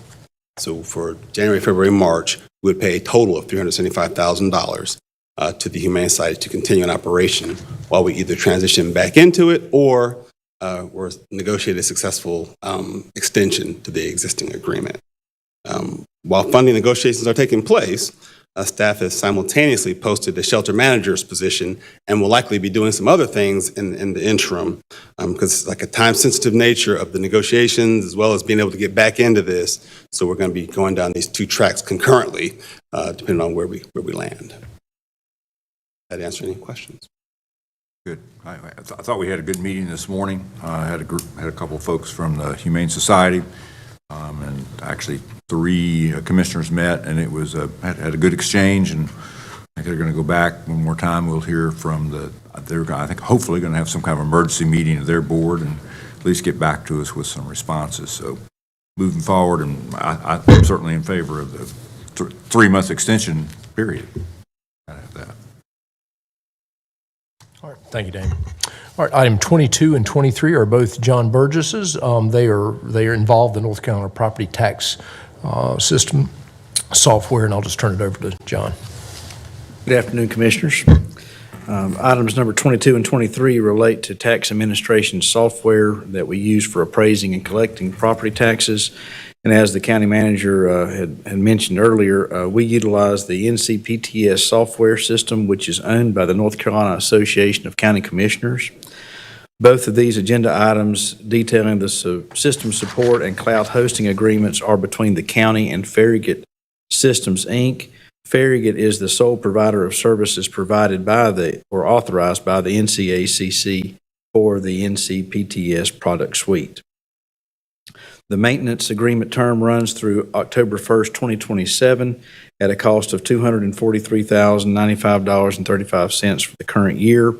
So for January, February, March, we would pay a total of $375,000 to the Humane Society to continue an operation while we either transition back into it or negotiate a successful extension to the existing agreement. While funding negotiations are taking place, staff has simultaneously posted the shelter manager's position and will likely be doing some other things in the interim because it's like a time-sensitive nature of the negotiations as well as being able to get back into this. So we're going to be going down these two tracks concurrently, depending on where we land. That answer any questions? Good. I thought we had a good meeting this morning. Had a couple of folks from the Humane Society, and actually 3 commissioners met, and it was had a good exchange. And I think they're going to go back one more time. We'll hear from they're I think hopefully going to have some kind of emergency meeting of their board and at least get back to us with some responses. So moving forward, and I'm certainly in favor of the 3-month extension period. I have that. All right, thank you, Damon. All right, item 22 and 23 are both John Burgess's. They are involved in the North Carolina property tax system software, and I'll just turn it over to John. Good afternoon, Commissioners. Items number 22 and 23 relate to tax administration software that we use for appraising and collecting property taxes. And as the county manager had mentioned earlier, we utilize the NCPTS software system, which is owned by the North Carolina Association of County Commissioners. Both of these agenda items detailing the system support and cloud hosting agreements are between the county and Farragut Systems, Inc. Farragut is the sole provider of services provided by or authorized by the NCACC for the NCPTS product suite. The maintenance agreement term runs through October 1st, 2027 at a cost of $243,095.35 for the current year,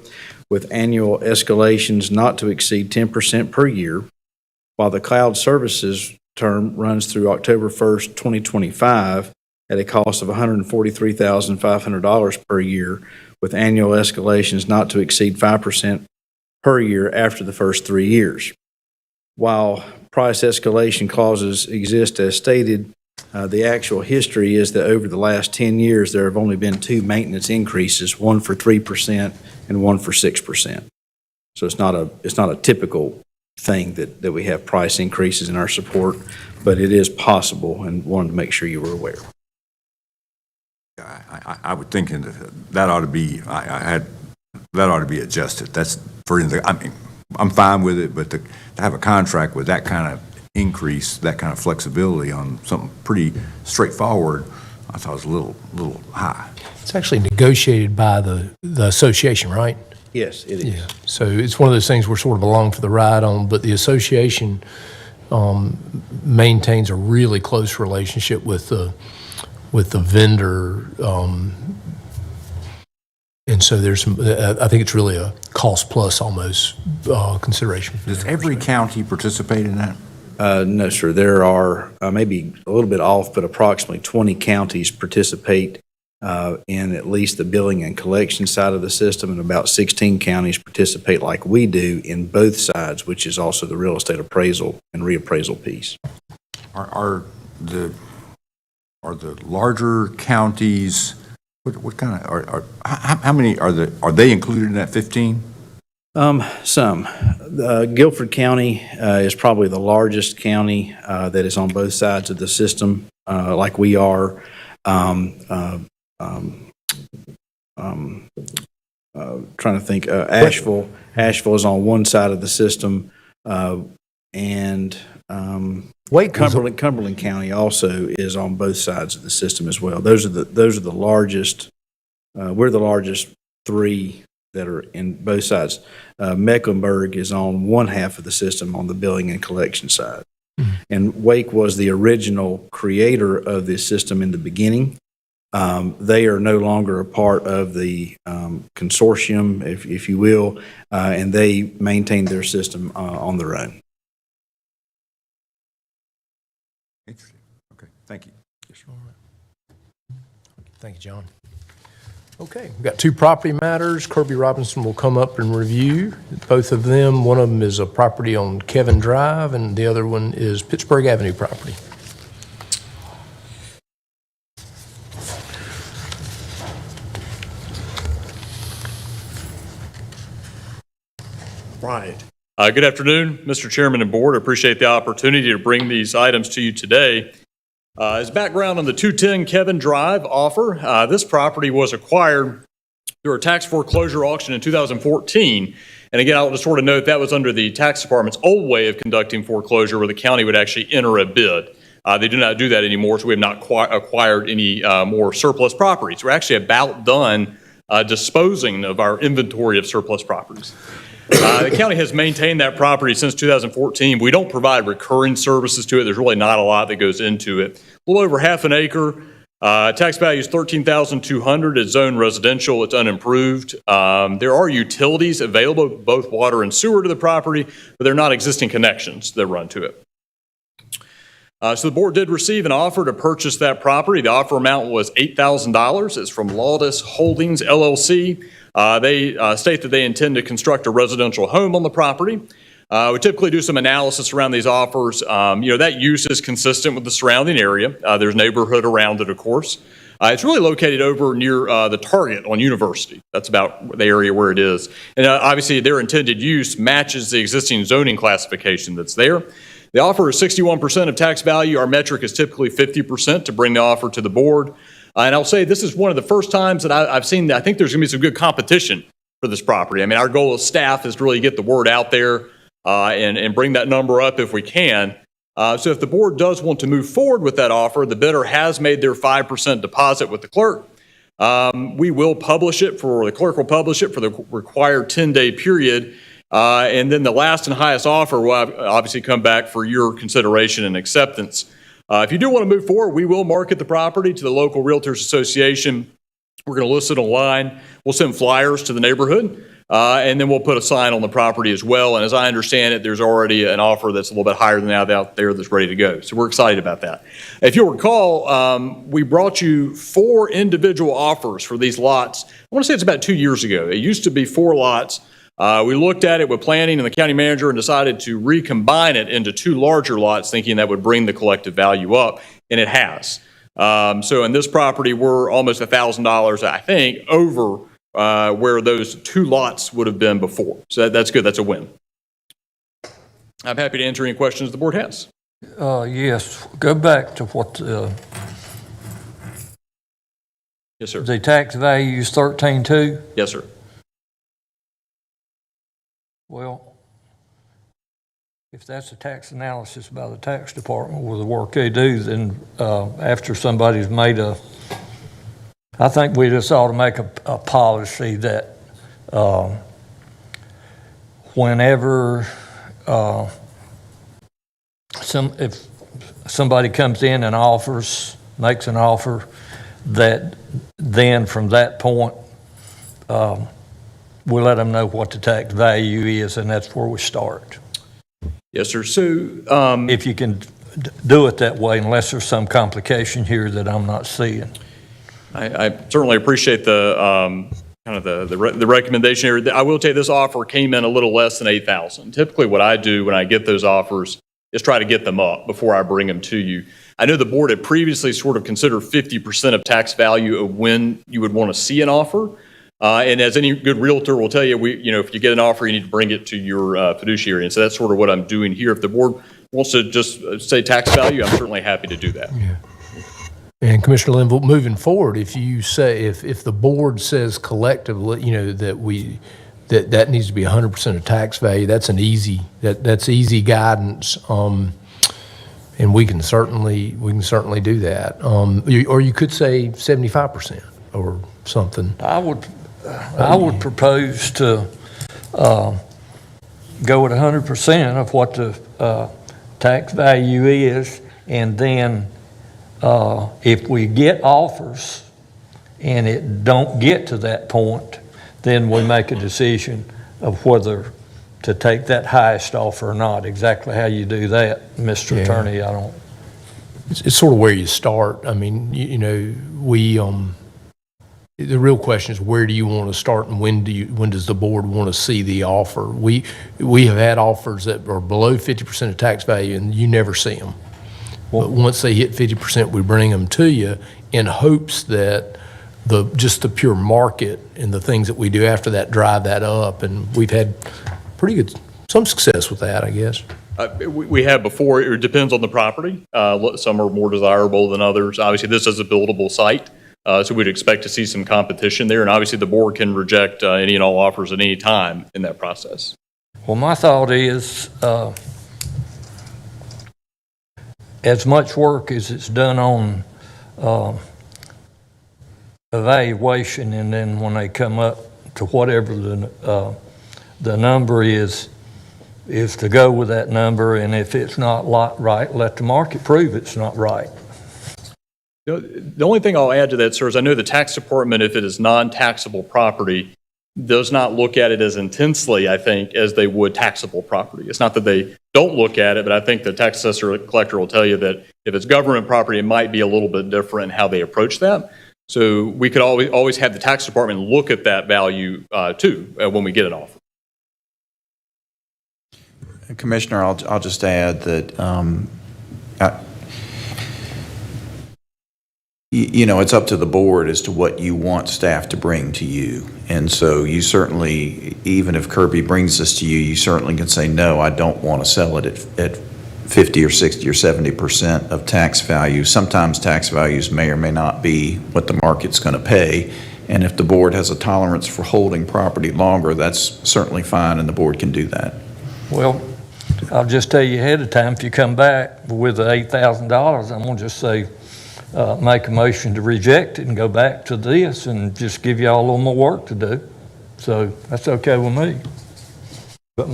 with annual escalations not to exceed 10% per year, while the cloud services term runs through October 1st, 2025 at a cost of $143,500 per year, with annual escalations not to exceed 5% per year after the first 3 years. While price escalation clauses exist as stated, the actual history is that over the last 10 years, there have only been 2 maintenance increases, one for 3% and one for 6%. So it's not a typical thing that we have price increases in our support, but it is possible, and wanted to make sure you were aware. I would think that ought to be that ought to be adjusted. That's for I mean, I'm fine with it, but to have a contract with that kind of increase, that kind of flexibility on something pretty straightforward, I thought was a little high. It's actually negotiated by the association, right? Yes, it is. Yeah. So it's one of those things we're sort of along for the ride on, but the association maintains a really close relationship with the vendor. And so there's some, I think it's really a cost plus almost consideration. Does every county participate in that? No, sir. There are maybe a little bit off, but approximately 20 counties participate in at least the billing and collection side of the system, and about 16 counties participate like we do in both sides, which is also the real estate appraisal and reappraisal piece. Are the larger counties, what kind of, how many are they included in that 15? Some. Guilford County is probably the largest county that is on both sides of the system, like we are. Trying to think, Asheville is on one side of the system, and Cumberland County also is on both sides of the system as well. Those are the largest. We're the largest three that are in both sides. Mecklenburg is on one half of the system on the billing and collection side. And Wake was the original creator of this system in the beginning. They are no longer a part of the consortium, if you will, and they maintain their system on their own. Interesting. Okay, thank you. Thank you, John. Okay, we've got two property matters. Kirby Robinson will come up and review both of them. One of them is a property on Kevin Drive, and the other one is Pittsburgh Avenue property. Right. Good afternoon, Mr. Chairman and Board. I appreciate the opportunity to bring these items to you today. As background on the 210 Kevin Drive offer, this property was acquired through a tax foreclosure auction in 2014. And again, I'll just sort of note that was under the tax department's old way of conducting foreclosure, where the county would actually enter a bid. They do not do that anymore, so we have not acquired any more surplus properties. We're actually about done disposing of our inventory of surplus properties. The county has maintained that property since 2014. We don't provide recurring services to it. There's really not a lot that goes into it. A little over half an acre. Tax value is $13,200. It's zoned residential. It's unimproved. There are utilities available, both water and sewer, to the property, but they're not existing connections that run to it. So the board did receive an offer to purchase that property. The offer amount was $8,000. It's from Laudis Holdings, LLC. They state that they intend to construct a residential home on the property. We typically do some analysis around these offers. That use is consistent with the surrounding area. There's neighborhood around it, of course. It's really located over near the Target on University. That's about the area where it is. And obviously, their intended use matches the existing zoning classification that's there. The offer is 61% of tax value. Our metric is typically 50% to bring the offer to the board. And I'll say this is one of the first times that I've seen that I think there's going to be some good competition for this property. I mean, our goal as staff is to really get the word out there and bring that number up if we can. So if the board does want to move forward with that offer, the bidder has made their 5% deposit with the clerk. We will publish it the clerk will publish it for the required 10-day period. And then the last and highest offer will obviously come back for your consideration and acceptance. If you do want to move forward, we will market the property to the local Realtors Association. We're going to list it online. We'll send flyers to the neighborhood, and then we'll put a sign on the property as well. And as I understand it, there's already an offer that's a little bit higher than that out there that's ready to go. So we're excited about that. If you'll recall, we brought you 4 individual offers for these lots. I want to say it's about 2 years ago. It used to be 4 lots. We looked at it with planning and the county manager and decided to recombine it into 2 larger lots, thinking that would bring the collective value up, and it has. So in this property, we're almost $1,000, I think, over where those 2 lots would have been before. So that's good. That's a win. I'm happy to answer any questions the board has. Yes. Go back to what Yes, sir. the tax value is 13.2. Yes, sir. Well, if that's a tax analysis by the tax department with the work they do, then after somebody's made I think we just ought to make a policy that whenever if somebody comes in and makes an offer, that then from that point, we'll let them know what the tax value is, and that's where we start. Yes, sir. So if you can do it that way, unless there's some complication here that I'm not seeing. I certainly appreciate the kind of the recommendation here. I will tell you, this offer came in a little less than $8,000. Typically, what I do when I get those offers is try to get them up before I bring them to you. I know the board had previously sort of considered 50% of tax value of when you would want to see an offer. And as any good realtor will tell you, if you get an offer, you need to bring it to your fiduciary. And so that's sort of what I'm doing here. If the board wants to just say tax value, I'm certainly happy to do that. Yeah. And Commissioner Linville, moving forward, if you say, if the board says collectively, that needs to be 100% of tax value, that's that's easy guidance. And we can certainly do that. Or you could say 75% or something. I would propose to go with 100% of what the tax value is, and then if we get offers and it don't get to that point, then we make a decision of whether to take that highest offer or not. Exactly how you do that, Mr. Attorney, I don't. It's sort of where you start. I mean, the real question is, where do you want to start, and when does the board want to see the offer? We have had offers that are below 50% of tax value, and you never see them. But once they hit 50%, we bring them to you in hopes that just the pure market and the things that we do after that drive that up. And we've had some success with that, I guess. We have before. It depends on the property. Some are more desirable than others. Obviously, this is a buildable site, so we'd expect to see some competition there. And obviously, the board can reject any and all offers at any time in that process. Well, my thought is, as much work as it's done on evaluation, and then when they come up to whatever the number is to go with that number, and if it's not right, let the market prove it's not right. The only thing I'll add to that, sir, is I know the tax department, if it is non-taxable property, does not look at it as intensely, I think, as they would taxable property. It's not that they don't look at it, but I think the tax assessor or collector will tell you that if it's government property, it might be a little bit different in how they approach that. So we could always have the tax department look at that value too when we get an offer. Commissioner, I'll just add that it's up to the board as to what you want staff to bring to you. And so you certainly, even if Kirby brings this to you, you certainly can say, no, I don't want to sell it at 50 or 60 or 70% of tax value. Sometimes tax values may or may not be what the market's going to pay. And if the board has a tolerance for holding property longer, that's certainly fine, and the board can do that. Well, I'll just tell you ahead of time, if you come back with the $8,000, I'm going to just say, make a motion to reject it and go back to this and just give y'all a little more work to do. So that's okay with me. But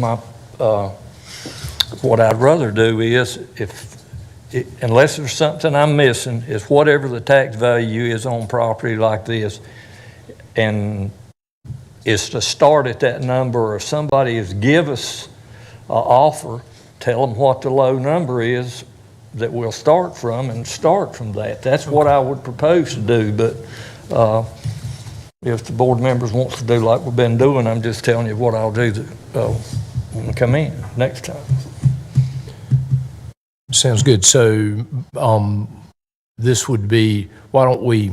what I'd rather do is, unless there's something I'm missing, is whatever the tax value is on property like this, and is to start at that number, or if somebody is give us an offer, tell them what the low number is that we'll start from, and start from that. That's what I would propose to do. But if the board members want to do like we've been doing, I'm just telling you what I'll do when we come in next time. Sounds good. So this would be, why don't we,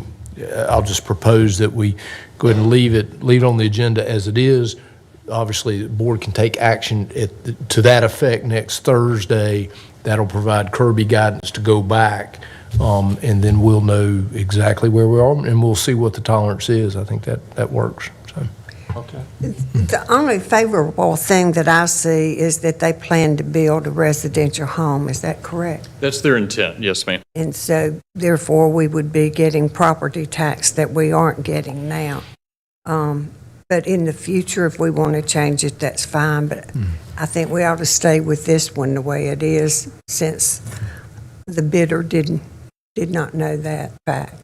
I'll just propose that we go ahead and leave it on the agenda as it is. Obviously, the board can take action to that effect next Thursday. That'll provide Kirby guidance to go back, and then we'll know exactly where we are, and we'll see what the tolerance is. I think that works. So. Okay. The only favorable thing that I see is that they plan to build a residential home. Is that correct? That's their intent, yes, ma'am. And so therefore, we would be getting property tax that we aren't getting now. But in the future, if we want to change it, that's fine. But I think we ought to stay with this one the way it is, since the bidder did not know that fact.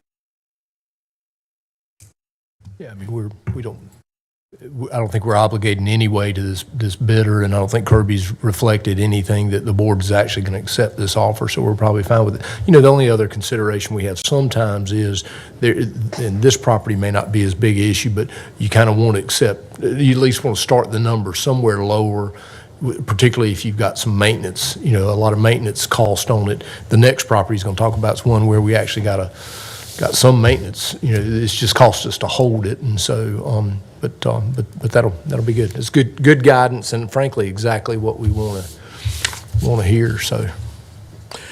Yeah, I mean, I don't think we're obligated in any way to this bidder, and I don't think Kirby's reflected anything that the board is actually going to accept this offer, so we're probably fine with it. You know, the only other consideration we have sometimes is, and this property may not be as big an issue, but you kind of want to accept, you at least want to start the number somewhere lower, particularly if you've got some maintenance, you know, a lot of maintenance cost on it. The next property he's going to talk about is one where we actually got some maintenance, you know, it's just cost us to hold it, and so, but that'll be good. It's good guidance, and frankly, exactly what we want to hear, so.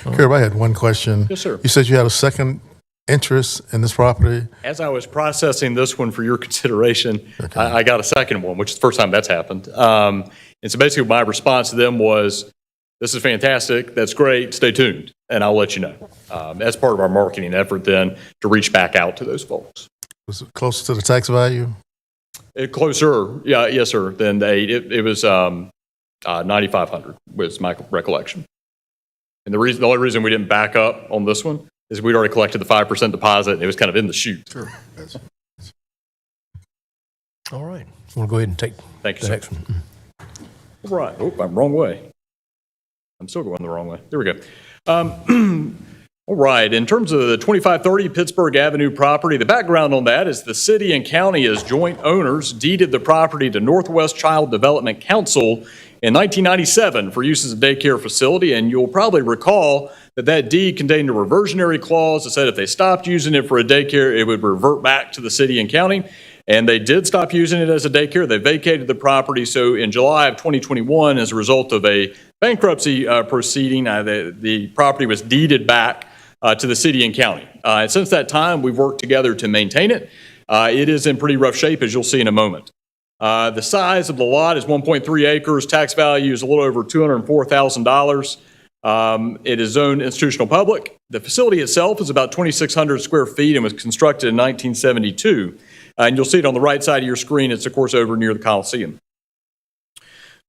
Kirby, I had one question. Yes, sir. You said you had a second interest in this property? As I was processing this one for your consideration, I got a second one, which is the first time that's happened. And so basically my response to them was, this is fantastic, that's great, stay tuned, and I'll let you know. As part of our marketing effort then to reach back out to those folks. Was it closer to the tax value? Closer, yeah, yes, sir, than it was 9,500 was my recollection. And the only reason we didn't back up on this one is we'd already collected the 5% deposit, and it was kind of in the chute. Sure. All right, we'll go ahead and take the next one. All right, oh, I'm wrong way. I'm still going the wrong way. There we go. All right, in terms of the 2530 Pittsburgh Avenue property, the background on that is the city and county as joint owners deeded the property to Northwest Child Development Council in 1997 for use as a daycare facility, and you'll probably recall that deed contained a reversionary clause that said if they stopped using it for a daycare, it would revert back to the city and county. And they did stop using it as a daycare. They vacated the property. So in July of 2021, as a result of a bankruptcy proceeding, the property was deeded back to the city and county. And since that time, we've worked together to maintain it. It is in pretty rough shape, as you'll see in a moment. The size of the lot is 1.3 acres. Tax value is a little over $204,000. It is zoned institutional public. The facility itself is about 2,600 square feet and was constructed in 1972. And you'll see it on the right side of your screen. It's, of course, over near the Coliseum.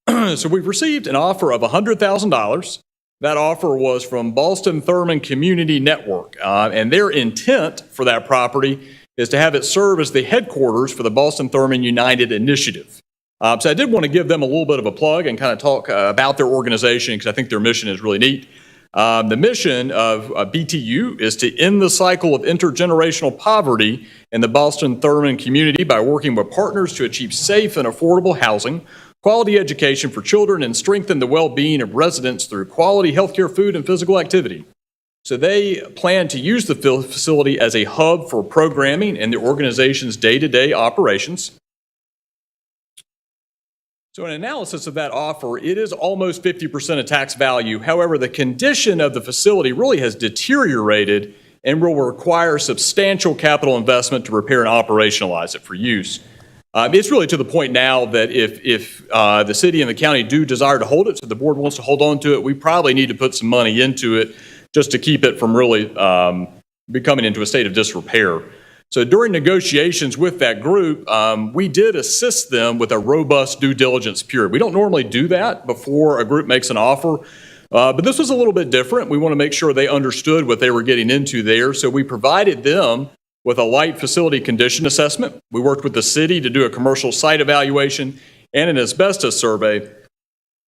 So we've received an offer of $100,000. That offer was from Ballston Thurman Community Network. And their intent for that property is to have it serve as the headquarters for the Ballston Thurman United Initiative. So I did want to give them a little bit of a plug and kind of talk about their organization, because I think their mission is really neat. The mission of BTU is to end the cycle of intergenerational poverty in the Ballston Thurman community by working with partners to achieve safe and affordable housing, quality education for children, and strengthen the well-being of residents through quality healthcare, food, and physical activity. So they plan to use the facility as a hub for programming and the organization's day-to-day operations. So an analysis of that offer, it is almost 50% of tax value. However, the condition of the facility really has deteriorated and will require substantial capital investment to repair and operationalize it for use. It's really to the point now that if the city and the county do desire to hold it, so the board wants to hold on to it, we probably need to put some money into it just to keep it from really becoming into a state of disrepair. So during negotiations with that group, we did assist them with a robust due diligence period. We don't normally do that before a group makes an offer, but this was a little bit different. We want to make sure they understood what they were getting into there. So we provided them with a light facility condition assessment. We worked with the city to do a commercial site evaluation and an asbestos survey.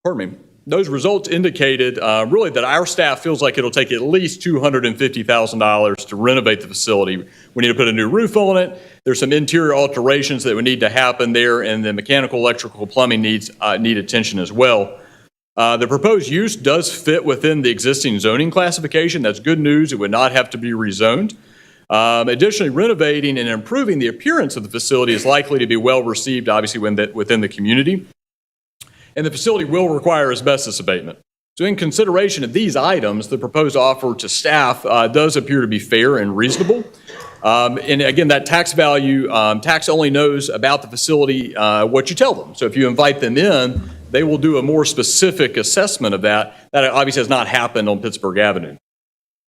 Pardon me. Those results indicated really that our staff feels like it'll take at least $250,000 to renovate the facility. We need to put a new roof on it. There's some interior alterations that would need to happen there, and the mechanical, electrical, plumbing needs need attention as well. The proposed use does fit within the existing zoning classification. That's good news. It would not have to be rezoned. Additionally, renovating and improving the appearance of the facility is likely to be well received, obviously, within the community. And the facility will require asbestos abatement. So in consideration of these items, the proposed offer to staff does appear to be fair and reasonable. And again, that tax value, tax only knows about the facility what you tell them. So if you invite them in, they will do a more specific assessment of that. That obviously has not happened on Pittsburgh Avenue.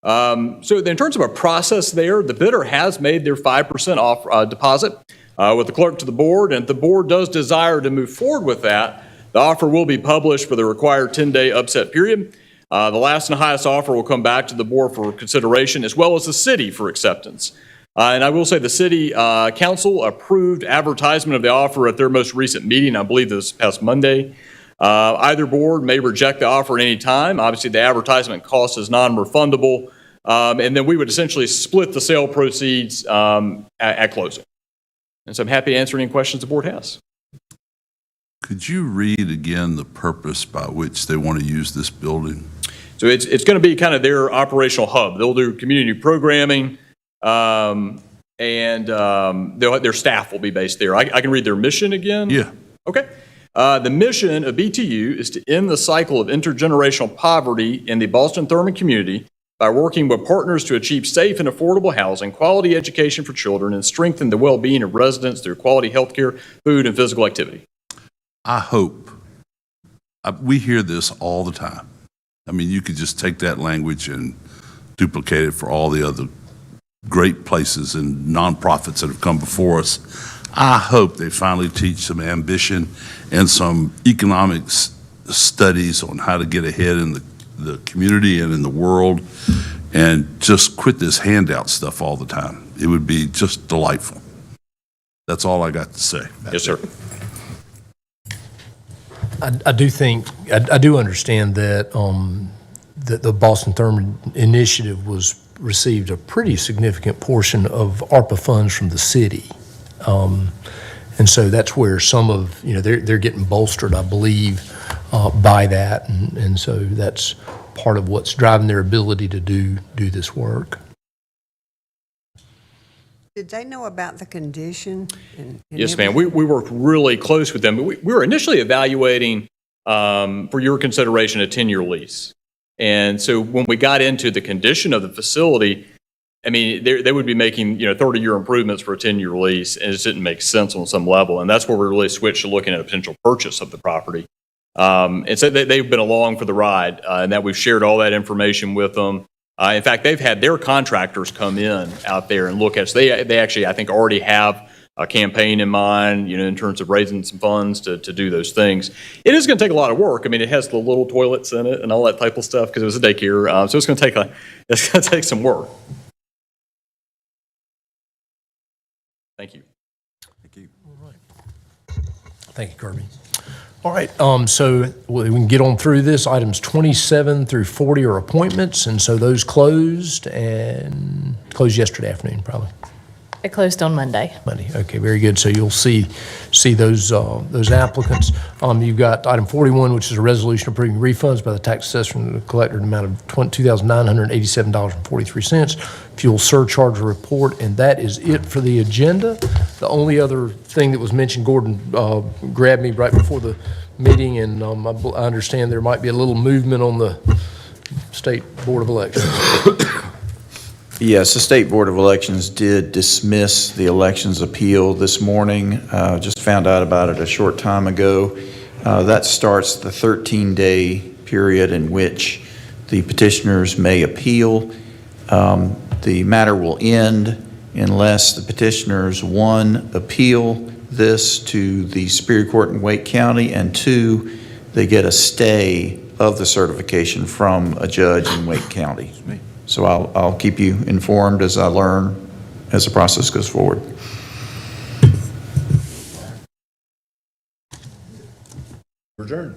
So in terms of a process there, the bidder has made their 5% off deposit with the clerk to the board, and if the board does desire to move forward with that, the offer will be published for the required 10-day upset period. The last and highest offer will come back to the board for consideration, as well as the city for acceptance. And I will say the city council approved advertisement of the offer at their most recent meeting, I believe this past Monday. Either board may reject the offer at any time. Obviously, the advertisement cost is non-refundable. And then we would essentially split the sale proceeds at closing. And so I'm happy to answer any questions the board has. Could you read again the purpose by which they want to use this building? So it's going to be kind of their operational hub. They'll do community programming, and their staff will be based there. I can read their mission again? Yeah. Okay. The mission of BTU is to end the cycle of intergenerational poverty in the Boston Thurman community by working with partners to achieve safe and affordable housing, quality education for children, and strengthen the well-being of residents through quality health care, food, and physical activity. I hope, we hear this all the time. I mean, you could just take that language and duplicate it for all the other great places and nonprofits that have come before us. I hope they finally teach some ambition and some economics studies on how to get ahead in the community and in the world, and just quit this handout stuff all the time. It would be just delightful. That's all I got to say. Yes, sir. I do think, I do understand that that the Boston Thurman initiative received a pretty significant portion of ARPA funds from the city. And so that's where some of, they're getting bolstered, I believe, by that. And so that's part of what's driving their ability to do this work. Did they know about the condition? Yes, ma'am. We worked really close with them. We were initially evaluating, for your consideration, a 10-year lease. And so when we got into the condition of the facility, I mean, they would be making, 30-year improvements for a 10-year lease, and it just didn't make sense on some level. And that's where we really switched to looking at a potential purchase of the property. And so they've been along for the ride, and that we've shared all that information with them. In fact, they've had their contractors come in out there and look at it. So they actually, I think, already have a campaign in mind, in terms of raising some funds to do those things. It is going to take a lot of work. I mean, it has the little toilets in it and all that type of stuff because it was a daycare. So it's going to take some work. Thank you. Thank you. All right. Thank you, Kirby. All right, so we can get on through this. Items 27 through 40 are appointments, and so those closed yesterday afternoon, probably. It closed on Monday. Monday, okay, very good. So you'll see those applicants. You've got item 41, which is a resolution approving refunds by the tax assessor and the collector in the amount of $2,987.43, fuel surcharge report, and that is it for the agenda. The only other thing that was mentioned, Gordon grabbed me right before the meeting, and I understand there might be a little movement on the State Board of Elections. Yes, the State Board of Elections did dismiss the elections appeal this morning. Just found out about it a short time ago. That starts the 13-day period in which the petitioners may appeal. The matter will end unless the petitioners, 1, appeal this to the Superior Court in Wake County, and 2, they get a stay of the certification from a judge in Wake County. So I'll keep you informed as I learn as the process goes forward. Adjourned.